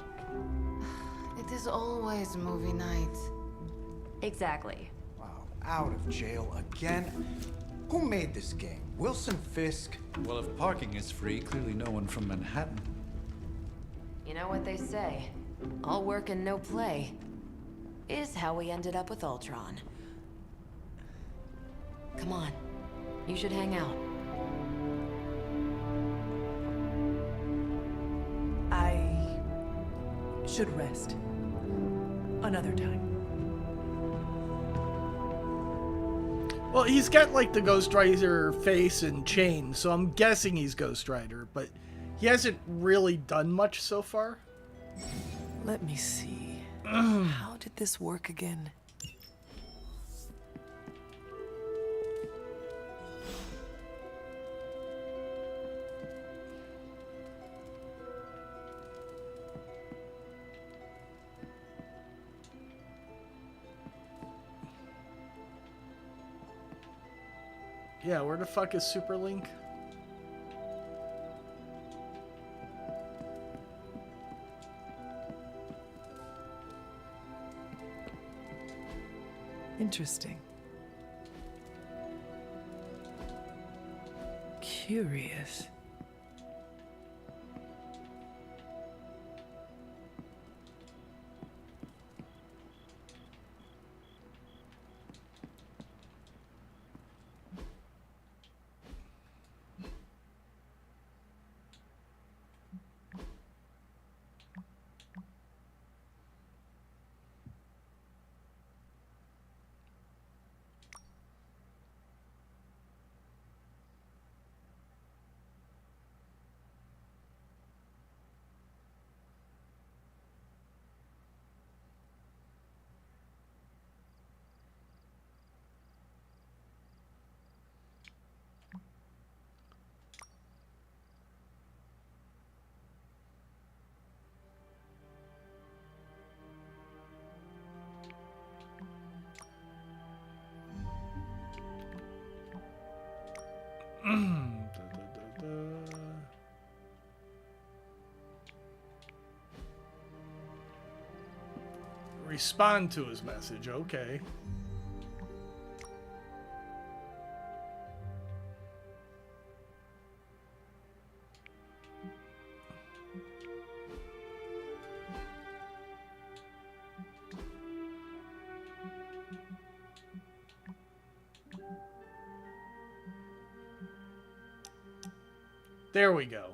It is always movie night. Exactly. Wow, out of jail again? Who made this game? Wilson Fisk? Well, if parking is free, clearly no one from Manhattan. You know what they say? All work and no play is how we ended up with Ultron. Come on. You should hang out. I should rest. Another time. Well, he's got like the Ghost Rider face and chain, so I'm guessing he's Ghost Rider, but he hasn't really done much so far. Let me see. How did this work again? Yeah, where the fuck is Super Link? Interesting. Curious. Respond to his message, okay. There we go.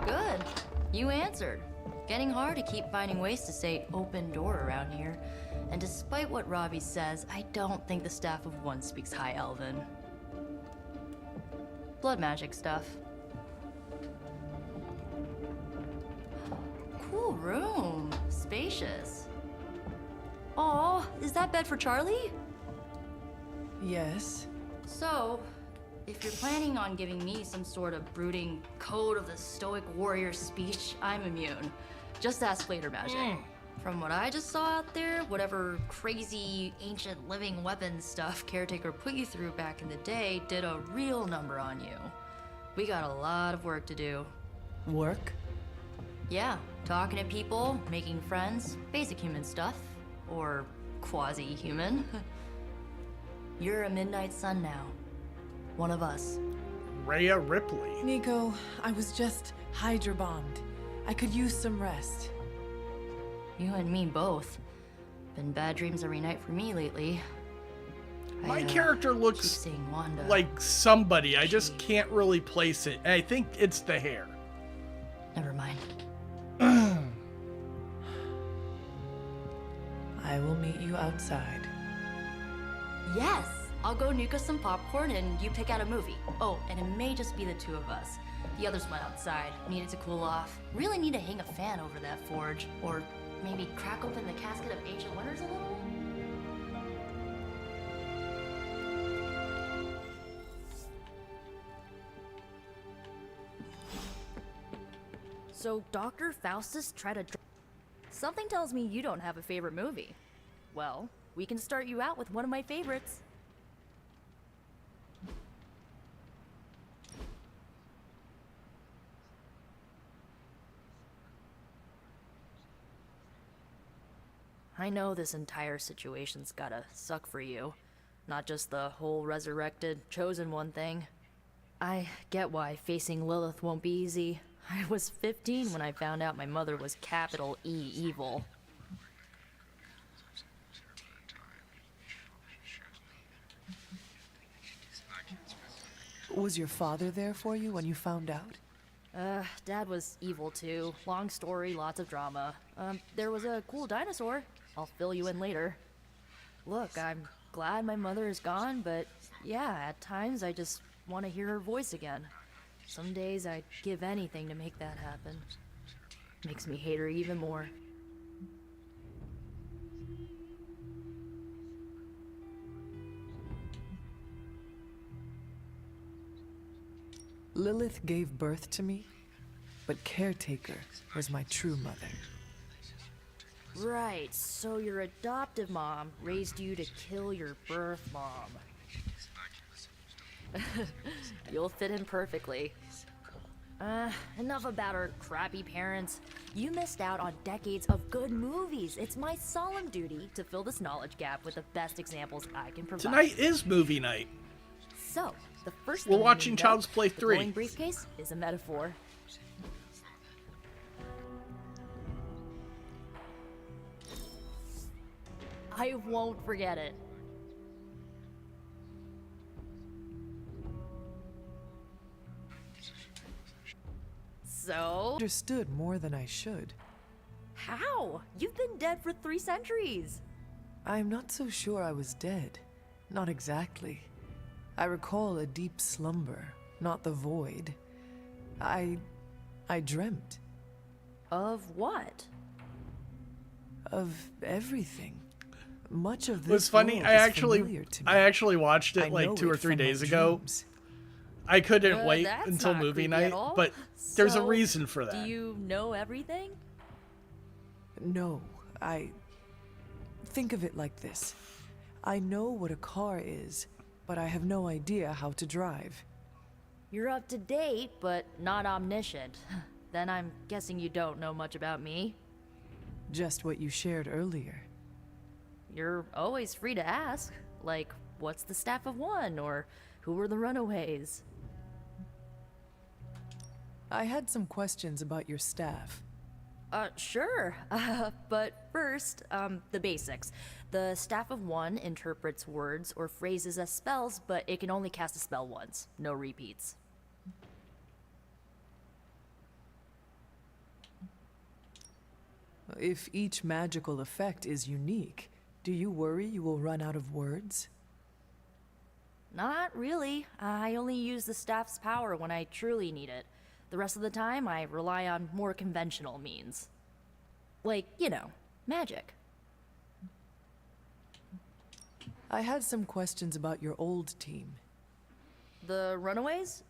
Good. You answered. Getting hard to keep finding ways to say open door around here. And despite what Robbie says, I don't think the staff of one speaks High Elven. blood magic stuff. Cool room. Spacious. Aw, is that bed for Charlie? Yes. So, if you're planning on giving me some sort of brooding code of the stoic warrior speech, I'm immune. Just ask later, Magic. From what I just saw out there, whatever crazy ancient living weapons stuff Caretaker put you through back in the day did a real number on you. We got a lot of work to do. Work? Yeah, talking to people, making friends, basic human stuff. Or quasi-human. You're a Midnight Sun now. One of us. Rhea Ripley. Nico, I was just hydro bombed. I could use some rest. You and me both. Been bad dreams every night for me lately. My character looks like somebody. I just can't really place it. I think it's the hair. Never mind. I will meet you outside. Yes! I'll go nuke us some popcorn and you pick out a movie. Oh, and it may just be the two of us. The others went outside, needed to cool off. Really need to hang a fan over that forge. Or maybe crack open the casket of ancient wonders a little? So Dr. Faustus tried to... Something tells me you don't have a favorite movie. Well, we can start you out with one of my favorites. I know this entire situation's gotta suck for you. Not just the whole resurrected, chosen one thing. I get why facing Lilith won't be easy. I was 15 when I found out my mother was capital E evil. Was your father there for you when you found out? Dad was evil too. Long story, lots of drama. There was a cool dinosaur. I'll fill you in later. Look, I'm glad my mother is gone, but yeah, at times I just want to hear her voice again. Some days I'd give anything to make that happen. Makes me hate her even more. Lilith gave birth to me, but Caretaker was my true mother. Right, so your adoptive mom raised you to kill your birth mom. You'll fit in perfectly. Enough about our crappy parents. You missed out on decades of good movies. It's my solemn duty to fill this knowledge gap with the best examples I can provide. Tonight is movie night. So, the first We're thing watching you know, Child's Play the 3. glowing briefcase is a metaphor. I won't forget it. So? Understood more than I should. How? You've been dead for 3 centuries. I'm not so sure I was dead. Not exactly. I recall a deep slumber, not the void. I dreamt. Of what? Of everything. Much of this It was funny. world I is actually familiar to me. I actually watched I it like know 2 or it 3 from my days ago. dreams. I couldn't wait That's until not movie creepy at night, all. but there's a So, reason for that. Do you know everything? No, think of it like this. I know what a car is, but I have no idea how to drive. You're up to date, but not omniscient. Then I'm guessing you don't know much about me. Just what you shared earlier. You're always free to ask. Like, what's the Staff of One? Or who were the Runaways? I had some questions about your staff. Sure. But first, the basics. The Staff of One interprets words or phrases as spells, but it can only cast a spell once. No repeats. If each magical effect is unique, do you worry you will run out of words? Not really. I only use the staff's power when I truly need it. The rest of the time, I rely on more conventional means. Like, you know, magic. I had some questions about your old team. The Runaways?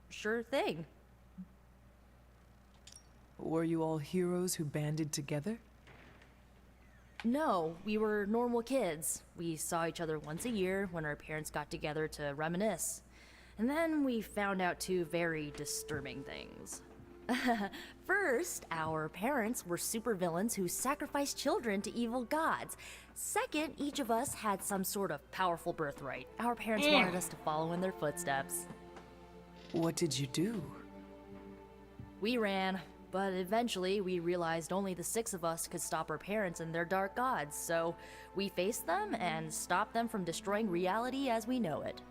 Sure thing. Were you all heroes who banded together? No, we were normal kids. We saw each other once a year when our parents got together to reminisce. And then we found out two very disturbing things. First, our parents were supervillains who sacrificed children to evil gods. Second, each of us had some sort of powerful birthright. Our parents wanted us to follow in their footsteps. What did you do? We ran, but eventually we realized only the 6 of us could stop our parents and their dark gods, so we faced them and stopped them from destroying reality as we know it.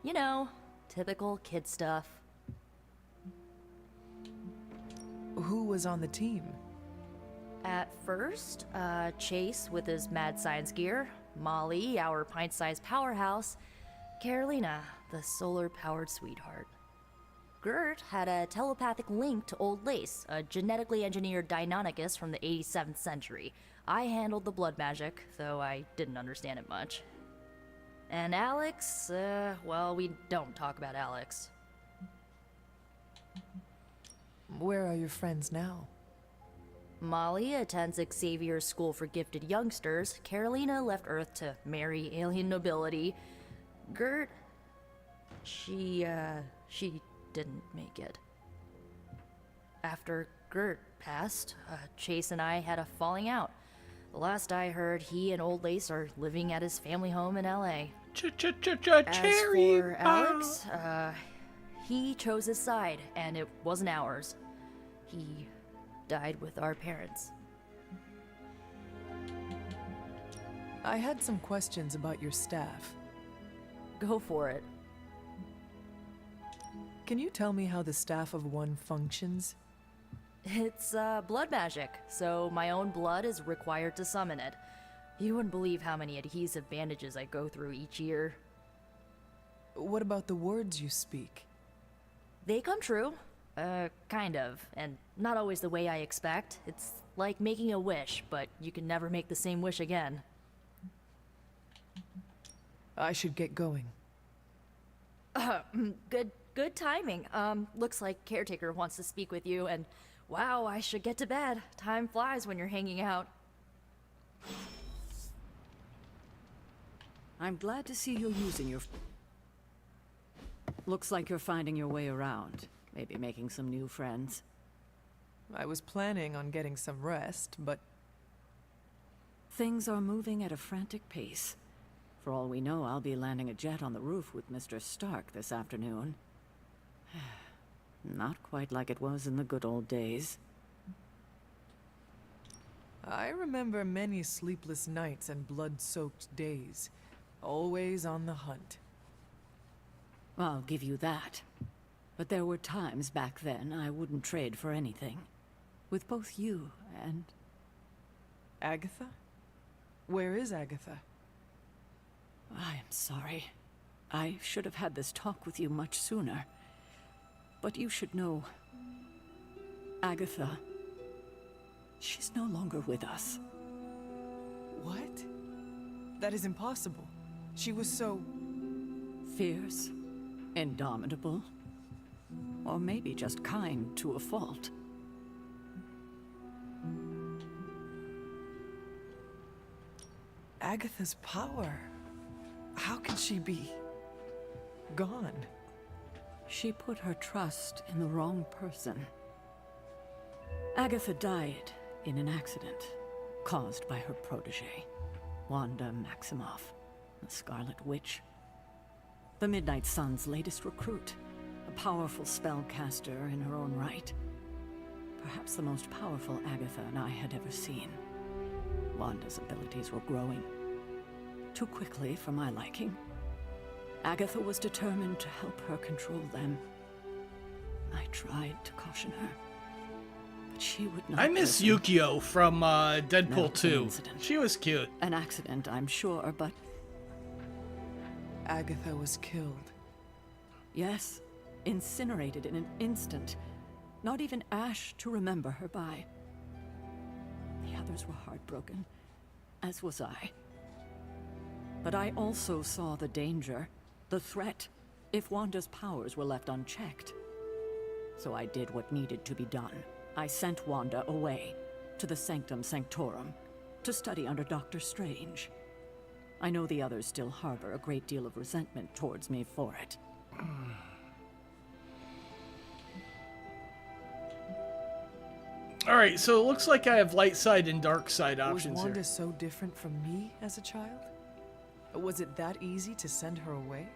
You know, typical kid stuff. Who was on the team? At first, Chase with his mad science gear, Molly, our pint-sized powerhouse, Carolina, the solar-powered sweetheart. Gert had a telepathic link to Old Lace, a genetically engineered Deinonychus from the 87th century. I handled the blood magic, though I didn't understand it much. And Alex, well, we don't talk about Alex. Where are your friends now? Molly attends Xavier's School for Gifted Youngsters. Carolina left Earth to marry alien nobility. Gert, she didn't make it. After Gert passed, Chase and I had a falling out. The last I heard, he and Old Lace are living at his family home in L.A. As for Alex, he chose his side, and it wasn't ours. He died with our parents. I had some questions about your staff. Go for it. Can you tell me how the Staff of One functions? It's blood magic, so my own blood is required to summon it. You wouldn't believe how many adhesive bandages I go through each year. What about the words you speak? They come true. Kind of, and not always the way I expect. It's like making a wish, but you can never make the same wish again. I should get going. Good timing. Looks like Caretaker wants to speak with you, and wow, I should get to bed. Time flies when you're hanging out. I'm glad to see you're using your... Looks like you're finding your way around. Maybe making some new friends. I was planning on getting some rest, but... Things are moving at a frantic pace. For all we know, I'll be landing a jet on the roof with Mr. Stark this afternoon. Not quite like it was in the good old days. I remember many sleepless nights and blood-soaked days. Always on the hunt. I'll give you that. But there were times back then I wouldn't trade for anything. With both you and... Agatha? Where is Agatha? I am sorry. I should have had this talk with you much sooner. But you should know... Agatha... She's no longer with us. What? That is impossible. She was so... fierce, indomitable, or maybe just kind to a fault. Agatha's power. How can she be... gone? She put her trust in the wrong person. Agatha died in an accident caused by her protege, Wanda Maximoff, the Scarlet Witch. The Midnight Sun's latest recruit, a powerful spellcaster in her own right. Perhaps the most powerful Agatha and I had ever seen. Wanda's abilities were growing. Too quickly for my liking. Agatha was determined to help her control them. I tried to caution her, but she would not I miss listen. Yukio from Now Deadpool it's an 2. incident. She was cute. An accident, I'm sure, but... Agatha was killed. Yes, incinerated in an instant. Not even ash to remember her by. The others were heartbroken, as was I. But I also saw the danger, the threat, if Wanda's powers were left unchecked. So I did what needed to be done. I sent Wanda away, to the Sanctum Sanctorum, to study under Doctor Strange. I know the others still harbor a great deal of resentment towards me for it. Alright, so it looks like I have light side and dark side options Was Wanda here. so different from me as a child? Was it that easy to send her away?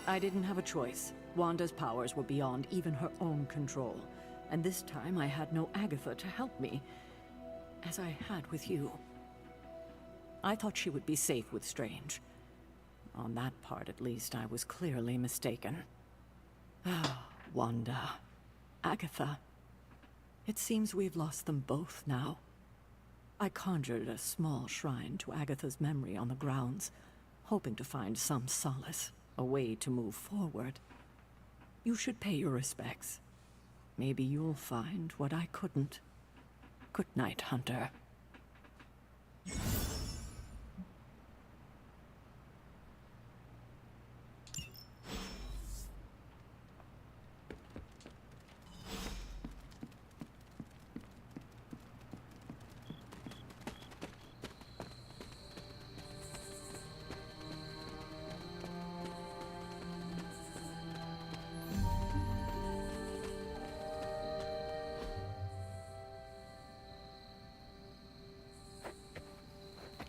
I didn't have a choice. Wanda's powers were beyond even her own control. And this time I had no Agatha to help me, as I had with you. I thought she would be safe with Strange. On that part, at least, I was clearly mistaken. Ah, Wanda. Agatha. It seems we've lost them both now. I conjured a small shrine to Agatha's memory on the grounds, hoping to find some solace, a way to move forward. You should pay your respects. Maybe you'll find what I couldn't. Good night, Hunter.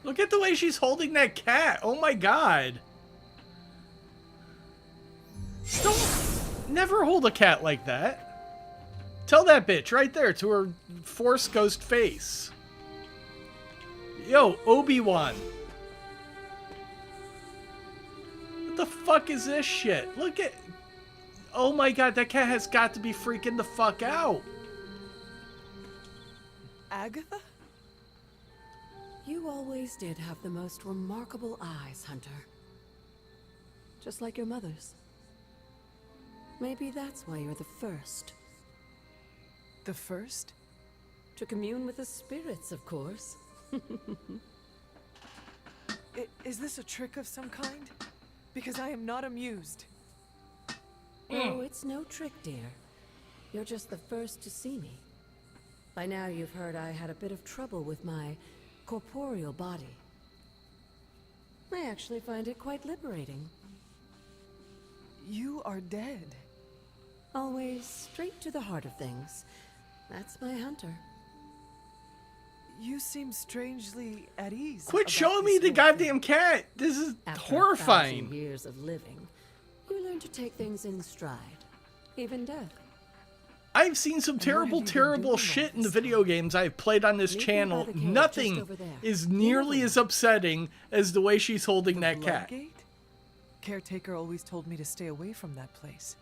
Look at the way she's holding that cat. Oh my god. Don't never hold a cat like that. Tell that bitch right there to her Force Ghost face. Yo, Obi-Wan. What the fuck is this shit? Look at... Oh my god, that cat has got to be freaking the fuck out. Agatha? You always did have the most remarkable eyes, Hunter. Just like your mother's. Maybe that's why you're the first. The first? To commune with the spirits, of course. Is this a trick of some kind? Because I am not amused. Oh, it's no trick, dear. You're just the first to see me. By now you've heard I had a bit of trouble with my corporeal body. I actually find it quite liberating. You are dead. Always straight to the heart of things. That's my Hunter. You seem strangely at ease. Quit showing me the goddamn cat. This is horrifying. After 1,000 years of living, you learn to take things in stride, even death. I've seen some terrible, terrible shit in the video games I've played on this channel. Nothing is nearly as upsetting as the way she's holding that cat. Caretaker always told me to stay away from that place.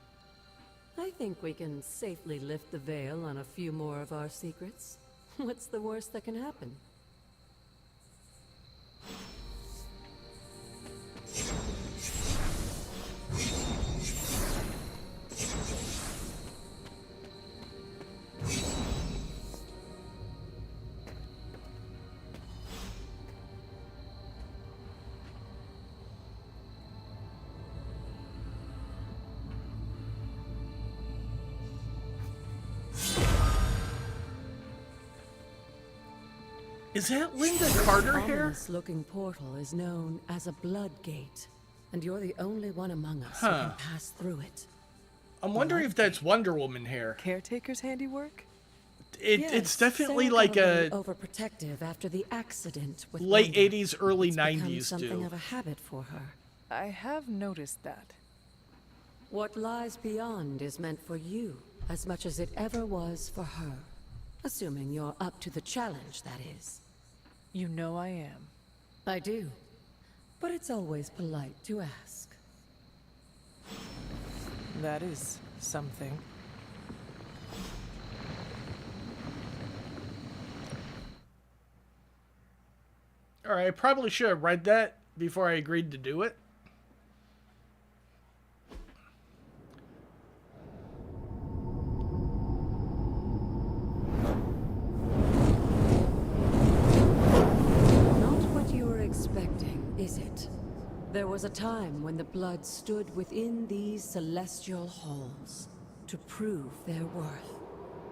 I think we can safely lift the veil on a few more of our secrets. What's the worst that can happen? Is that Linda Carter here? This looking portal is known as a blood gate, and you're the only one among us who Huh. can pass through it. I'm wondering if that's Wonder Woman hair. Caretaker's handiwork? It's definitely Sarah like got a little overprotective after the accident with late Wanda. 80s, early It's become 90s something do. of a habit for her. I have noticed that. What lies beyond is meant for you as much as it ever was for her. Assuming you're up to the challenge, that is. You know I am. I do. But it's always polite to ask. That is something. Alright, I probably should have read that before I agreed to do it. There was a time when the blood stood within these celestial halls to prove their worth.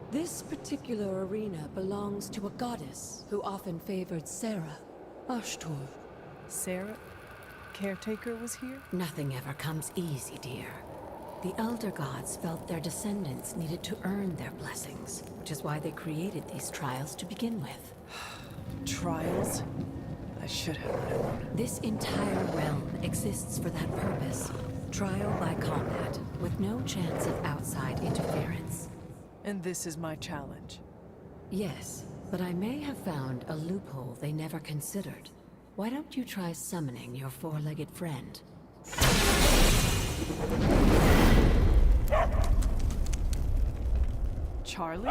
This particular arena belongs to a goddess who often favored Sarah, Ashtur. Sarah? Caretaker was here? Nothing ever comes easy, dear. The Elder Gods felt their descendants needed to earn their blessings, which is why they created these trials to begin with. Trials? I should have known. This entire realm exists for that purpose. Trial by combat, with no chance of outside interference. And this is my challenge? Yes, but I may have found a loophole they never considered. Why don't you try summoning your four-legged friend? Charlie?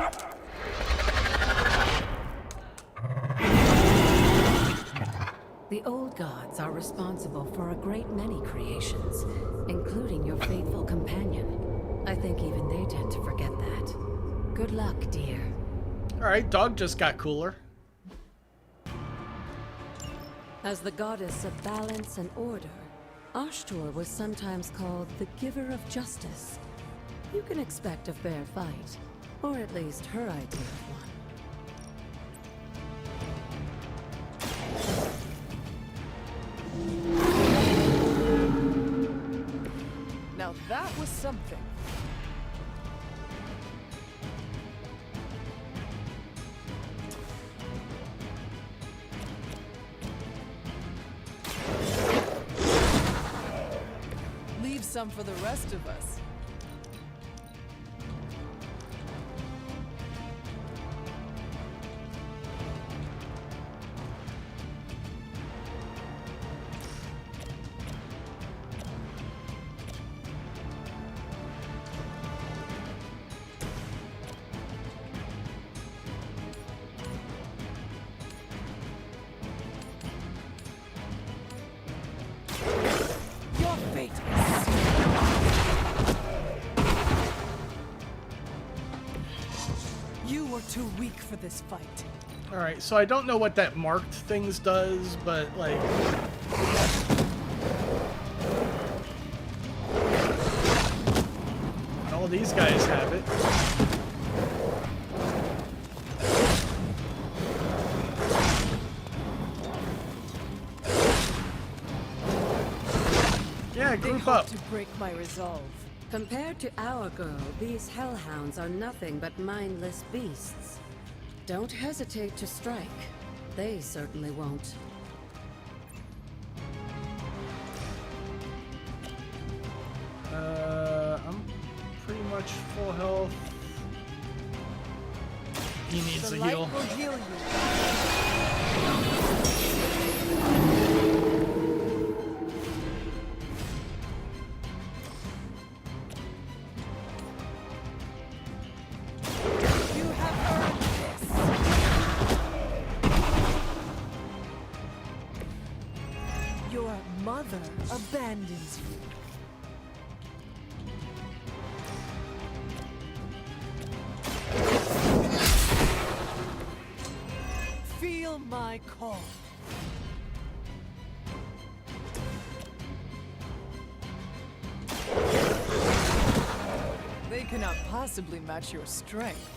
The old gods are responsible for a great many creations, including your faithful companion. I think even they tend to forget that. Good luck, dear. Alright, dog just got cooler. As the goddess of balance and order, Ashtur was sometimes called the giver of justice. You can expect a fair fight, or at least her idea of one. Now that was something. Leave some for the rest of us. Your fate is sealed. You were too weak for this fight. Alright, so I don't know what that marked things does, but like... all these guys have it. Yeah, They group hope up. to break my resolve. Compared to our girl, these hellhounds are nothing but mindless beasts. Don't hesitate to strike. They certainly won't. I'm pretty much full health. He needs The a light heal. will heal you. You have earned this. Your mother abandons you. Feel my call. They cannot possibly match your strength.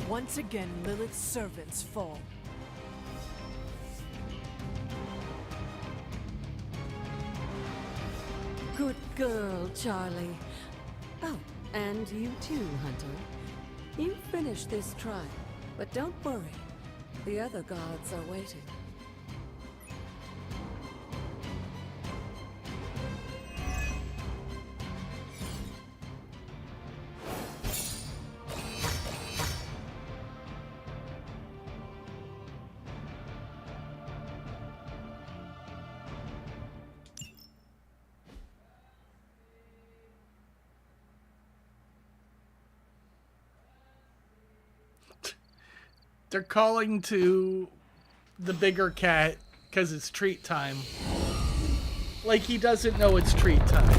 Once again, Lilith's servants fall. Good girl, Charlie. Oh, and you too, Hunter. You finished this trial, but don't worry. The other gods are waiting. They're calling to the bigger cat because it's treat time. Like he doesn't know it's treat time.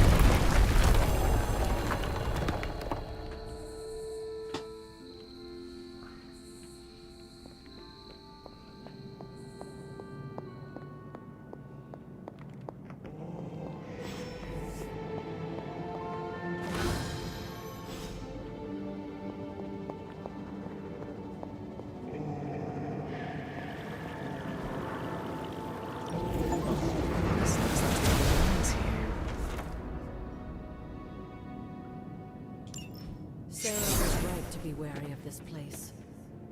Sarah was right to be wary of this place.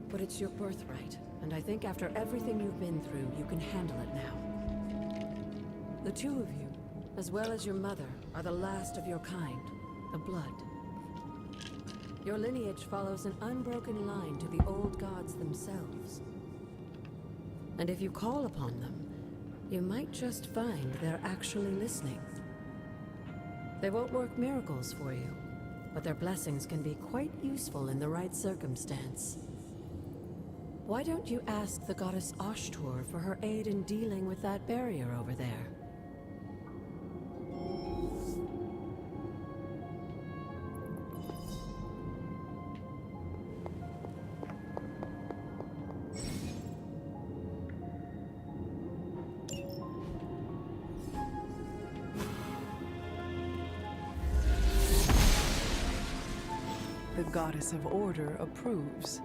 But it's your birthright, and I think after everything you've been through, you can handle it now. The two of you, as well as your mother, are the last of your kind, the Blood. Your lineage follows an unbroken line to the old gods themselves. And if you call upon them, you might just find they're actually listening. They won't work miracles for you, but their blessings can be quite useful in the right circumstance. Why don't you ask the goddess Ashtur for her aid in dealing with that barrier over there? The goddess of order approves.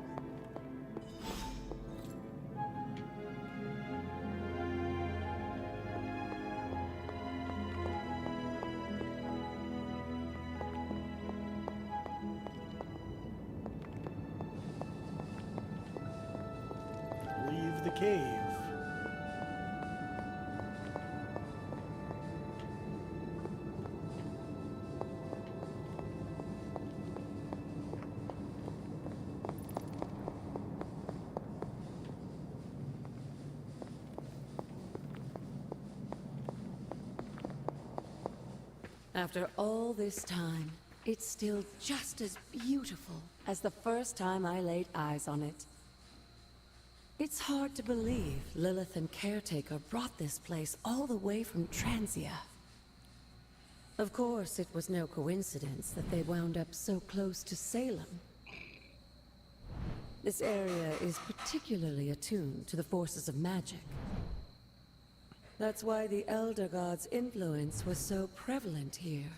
Leave the cave. After all this time, it's still just as beautiful as the first time I laid eyes on it. It's hard to believe Lilith and Caretaker brought this place all the way from Transia. Of course, it was no coincidence that they wound up so close to Salem. This area is particularly attuned to the forces of magic. That's why the Elder God's influence was so prevalent here.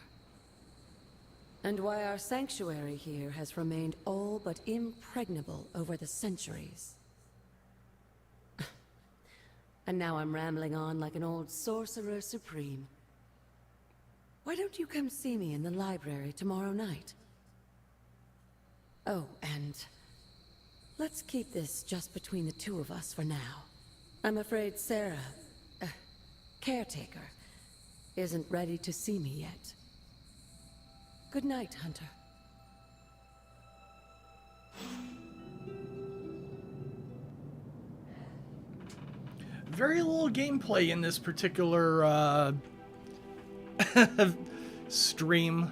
And why our sanctuary here has remained all but impregnable over the centuries. And now I'm rambling on like an old sorcerer supreme. Why don't you come see me in the library tomorrow night? Oh, and let's keep this just between the two of us for now. I'm afraid Sarah, Caretaker, isn't ready to see me yet. Good night, Hunter. Very little gameplay in this particular stream.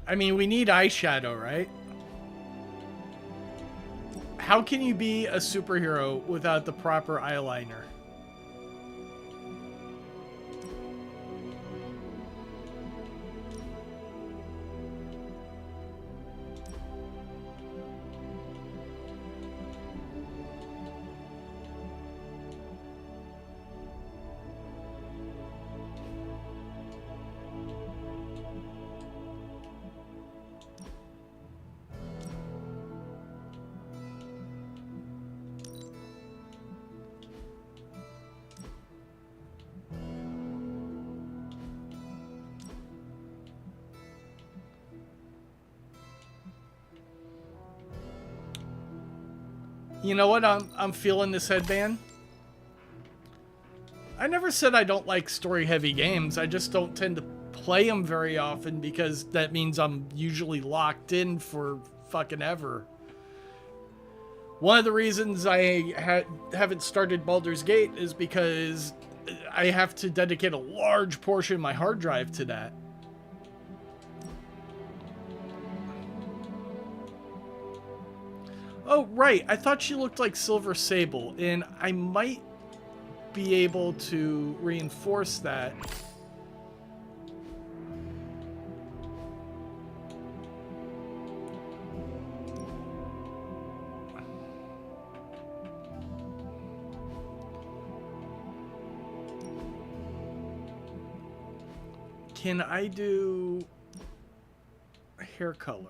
I mean, we need eyeshadow, right? How can you be a superhero without the proper eyeliner? You know what? I'm feeling this headband. I never said I don't like story-heavy games. I just don't tend to play them very often because that means I'm usually locked in for fucking ever. One of the reasons I haven't started Baldur's Gate is because I have to dedicate a large portion of my hard drive to that. Oh, right. I thought she looked like Silver Sable, and I might be able to reinforce that. Can I do hair color?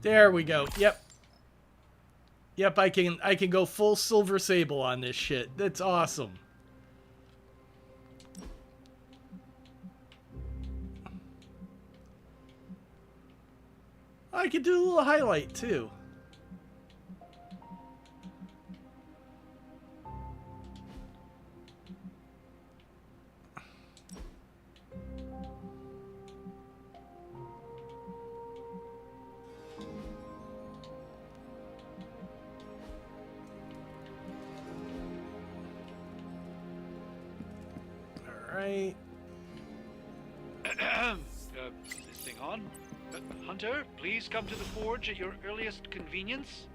There we go. Yep. Yep, I can go full Silver Sable on this shit. That's awesome. I could do a little highlight too. All right. Is this thing on? Hunter, please come to the forge at your earliest convenience.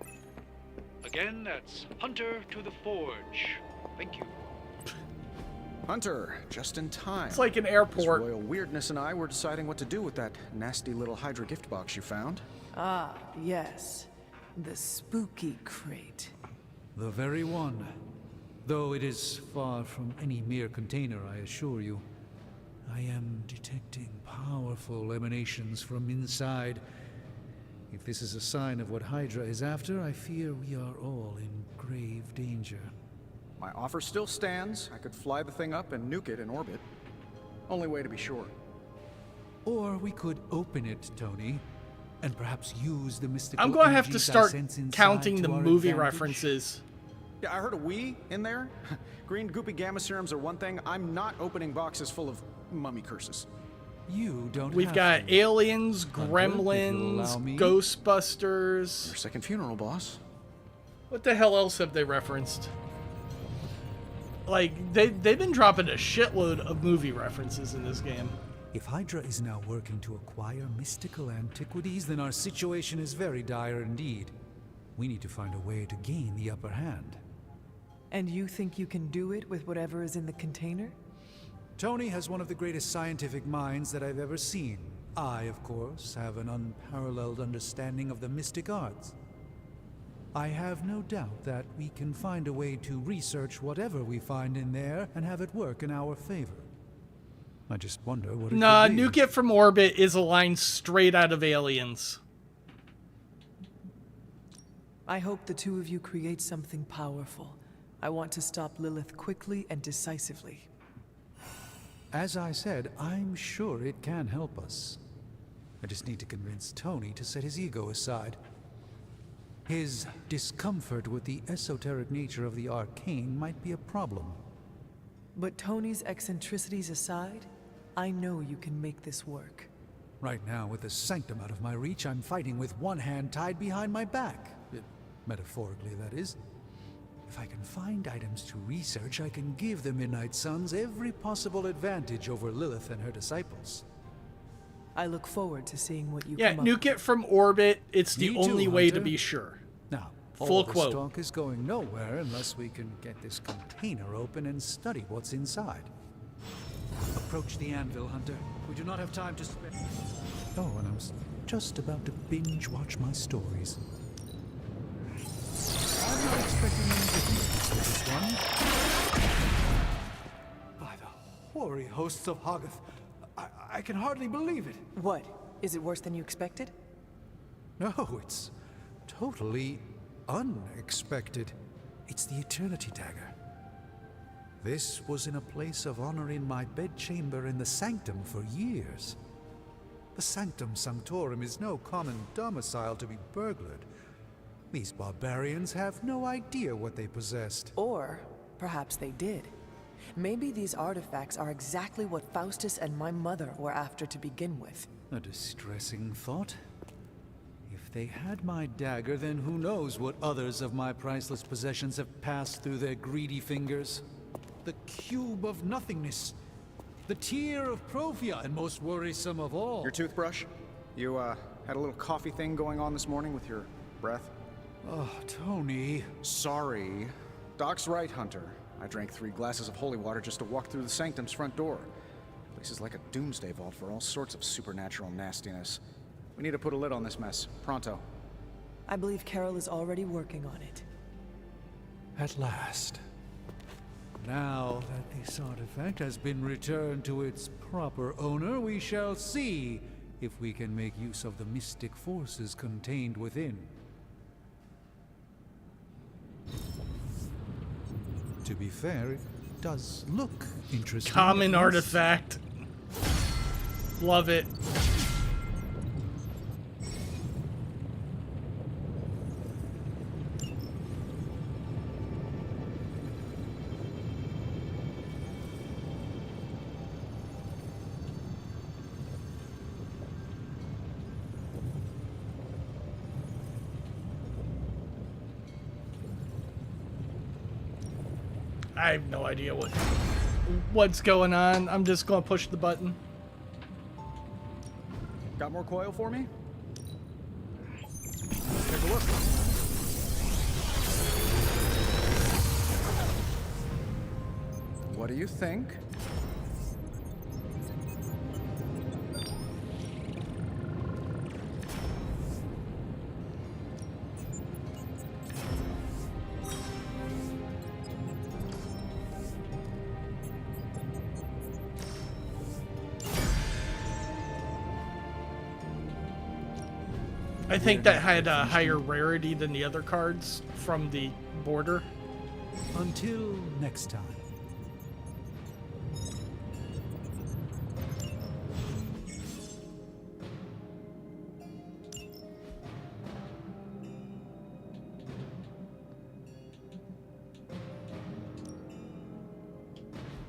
Again, that's Hunter to the forge. Thank you. Hunter, just in time. It's like an airport. This royal weirdness and I were deciding what to do with that nasty little Hydra gift box you found. Ah, yes. The spooky crate. The very one. Though it is far from any mere container, I assure you. I am detecting powerful emanations from inside. If this is a sign of what Hydra is after, I fear we are all in grave danger. My offer still stands. I could fly the thing up and nuke it in orbit. Only way to be sure. Or we could open it, Tony, and perhaps use the mystical I'm going to have to energies I start sense inside counting to the our movie advantage. references. Yeah, I heard a "we" in there. Green goopy gamma serums are one thing. I'm not opening boxes full of mummy curses. You don't We've have got to. aliens, Hunter, if gremlins, you'll allow me. Ghostbusters. Your second funeral, boss. What the hell else have they referenced? Like, they've been dropping a shitload of movie references in this game. If Hydra is now working to acquire mystical antiquities, then our situation is very dire indeed. We need to find a way to gain the upper hand. And you think you can do it with whatever is in the container? Tony has one of the greatest scientific minds that I've ever seen. I, of course, have an unparalleled understanding of the mystic arts. I have no doubt that we can find a way to research whatever we find in there and have it work in our favor. I just wonder what it Nah, could be. Nuke It from Orbit is a line straight out of Aliens. I hope the two of you create something powerful. I want to stop Lilith quickly and decisively. As I said, I'm sure it can help us. I just need to convince Tony to set his ego aside. His discomfort with the esoteric nature of the arcane might be a problem. But Tony's eccentricities aside, I know you can make this work. Right now, with the sanctum out of my reach, I'm fighting with one hand tied behind my back. Metaphorically, that is. If I can find items to research, I can give the Midnight Suns every possible advantage over Lilith and her disciples. I look forward to seeing what you Yeah, come up Nuke It from Orbit. It's the Me only too, way to Hunter. be sure. Now, Full all this quote. talk is going nowhere unless we can get this container open and study what's inside. Approach the anvil, Hunter. We do not have time to spend... Oh, and I was just about to binge watch my stories. I'm not expecting any difference with this one. By the hoary hosts of Hoggoth, I can hardly believe it. What? Is it worse than you expected? No, it's totally unexpected. It's the Eternity Dagger. This was in a place of honor in my bedchamber in the sanctum for years. The sanctum sanctorum is no common domicile to be burglared. These barbarians have no idea what they possessed. Or perhaps they did. Maybe these artifacts are exactly what Faustus and my mother were after to begin with. A distressing thought. If they had my dagger, then who knows what others of my priceless possessions have passed through their greedy fingers. The cube of nothingness. The tear of Profia, and most worrisome of all. Your toothbrush? You, had a little coffee thing going on this morning with your breath? Oh, Tony. Sorry. Doc's right, Hunter. I drank 3 glasses of holy water just to walk through the sanctum's front door. Place is like a doomsday vault for all sorts of supernatural nastiness. We need to put a lid on this mess. Pronto. I believe Carol is already working on it. At last. Now that this artifact has been returned to its proper owner, we shall see if we can make use of the mystic forces contained within. To be fair, it does look interesting. Common artifact. Love it. I have no idea what's going on. I'm just gonna push the button. Got more coil for me? Take a look. What do you think? I think that had a higher rarity than the other cards from the border. Until next time.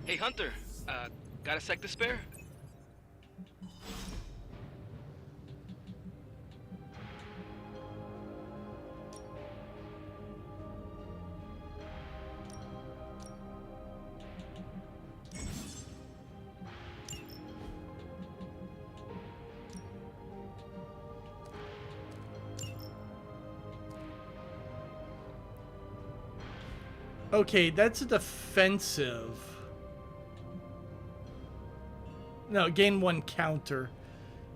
Hey, Hunter. Got a sec to spare? Okay, that's a defensive. No, gain 1 counter.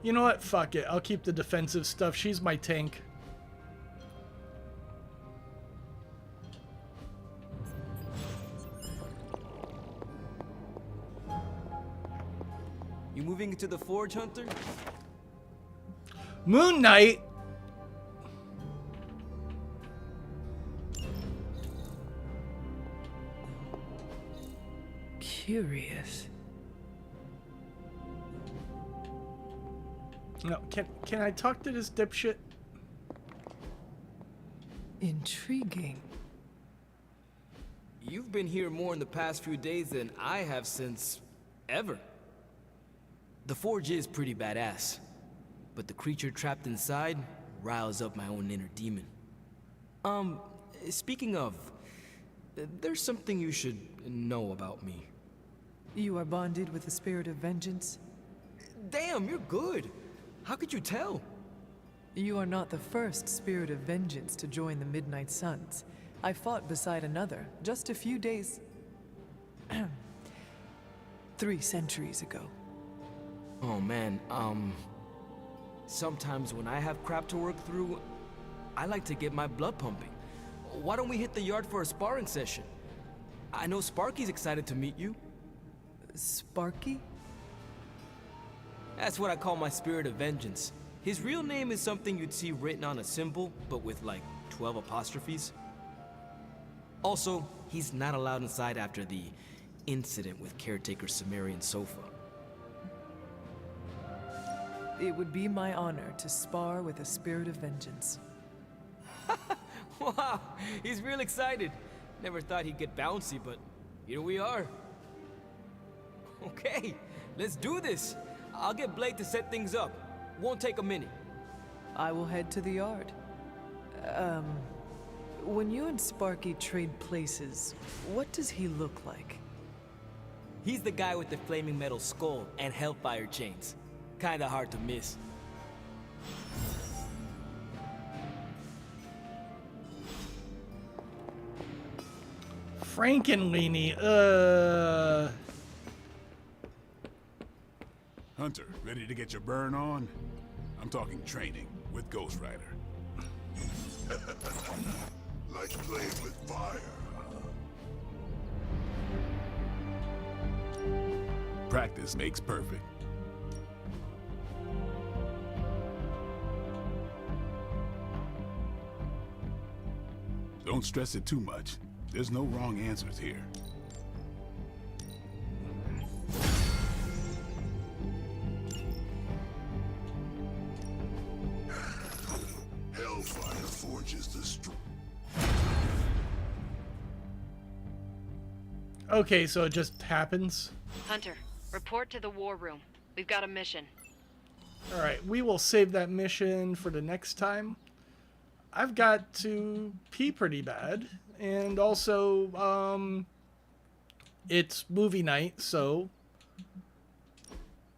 You know what? Fuck it. I'll keep the defensive stuff. She's my tank. You moving into the forge, Hunter? Moon Knight? Curious. No, can I talk to this dipshit? Intriguing. You've been here more in the past few days than I have since ever. The forge is pretty badass, but the creature trapped inside riles up my own inner demon. Speaking of, there's something you should know about me. You are bonded with the spirit of vengeance? Damn, you're good. How could you tell? You are not the first spirit of vengeance to join the Midnight Suns. I fought beside another just a few days... 3 centuries ago. Oh man, sometimes when I have crap to work through, I like to get my blood pumping. Why don't we hit the yard for a sparring session? I know Sparky's excited to meet you. Sparky? That's what I call my spirit of vengeance. His real name is something you'd see written on a symbol, but with like 12 apostrophes. Also, he's not allowed inside after the incident with caretaker Sumerian sofa. It would be my honor to spar with a spirit of vengeance. Wow, he's real excited. Never thought he'd get bouncy, but here we are. Okay, let's do this. I'll get Blake to set things up. Won't take a minute. I will head to the yard. When you and Sparky trade places, what does he look like? He's the guy with the flaming metal skull and hellfire chains. Kinda hard to miss. Frankenweenie, Hunter, ready to get your burn on? I'm talking training with Ghost Rider. Like playing with fire. Practice makes perfect. Don't stress it too much. There's no wrong answers here. Hellfire forges the Okay, so it just happens. Hunter, report to the war room. We've got a mission. Alright, we will save that mission for the next time. I've got to pee pretty bad. And also, it's movie night, so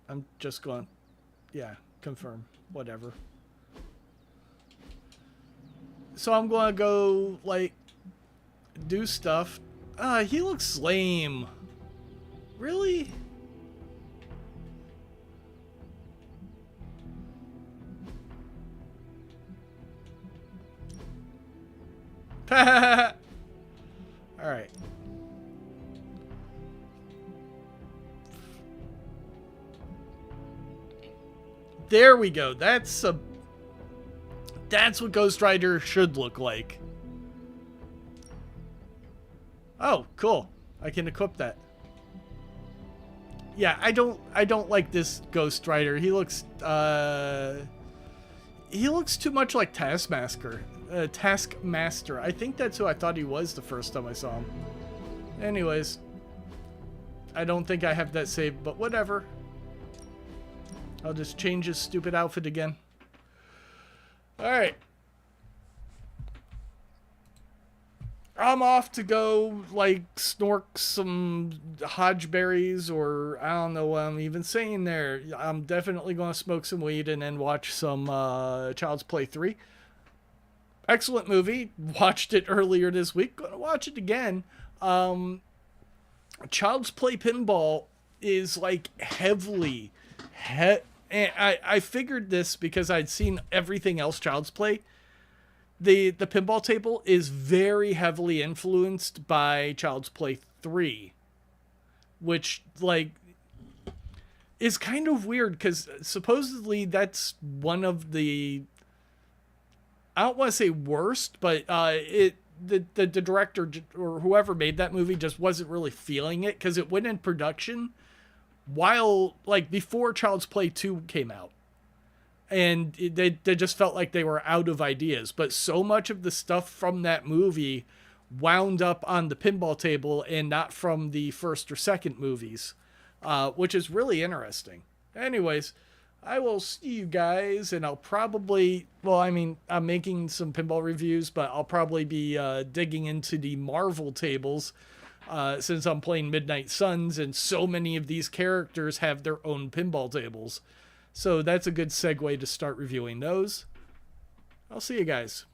I'm just going, yeah, confirm, whatever. So I'm going to go, like, do stuff. He looks lame. Really? Alright. There we go. That's what Ghost Rider should look like. Oh, cool. I can equip that. Yeah, I don't like this Ghost Rider. He looks too much like Taskmaster. Taskmaster. I think that's who I thought he was the first time I saw him. Anyways, I don't think I have that saved, but whatever. I'll just change his stupid outfit again. Alright. I'm off to go, like, snork some hodgeberries, or I don't know what I'm even saying there. I'm definitely going to smoke some weed and then watch some Child's Play 3. Excellent movie. Watched it earlier this week. Going to watch it again. Child's Play Pinball is, like, heavily... I figured this because I'd seen everything else Child's Play. The pinball table is very heavily influenced by Child's Play 3, which, like, is kind of weird because supposedly that's one of the, I don't want to say worst, but the director or whoever made that movie just wasn't really feeling it because it went in production while, like, before Child's Play 2 came out. And they just felt like they were out of ideas. But so much of the stuff from that movie wound up on the pinball table and not from the first or second movies, which is really interesting. Anyways, I will see you guys, and I'll probably... Well, I mean, I'm making some pinball reviews, but I'll probably be digging into the Marvel tables since I'm playing Midnight Suns, and so many of these characters have their own pinball tables. So that's a good segue to start reviewing those. I'll see you guys.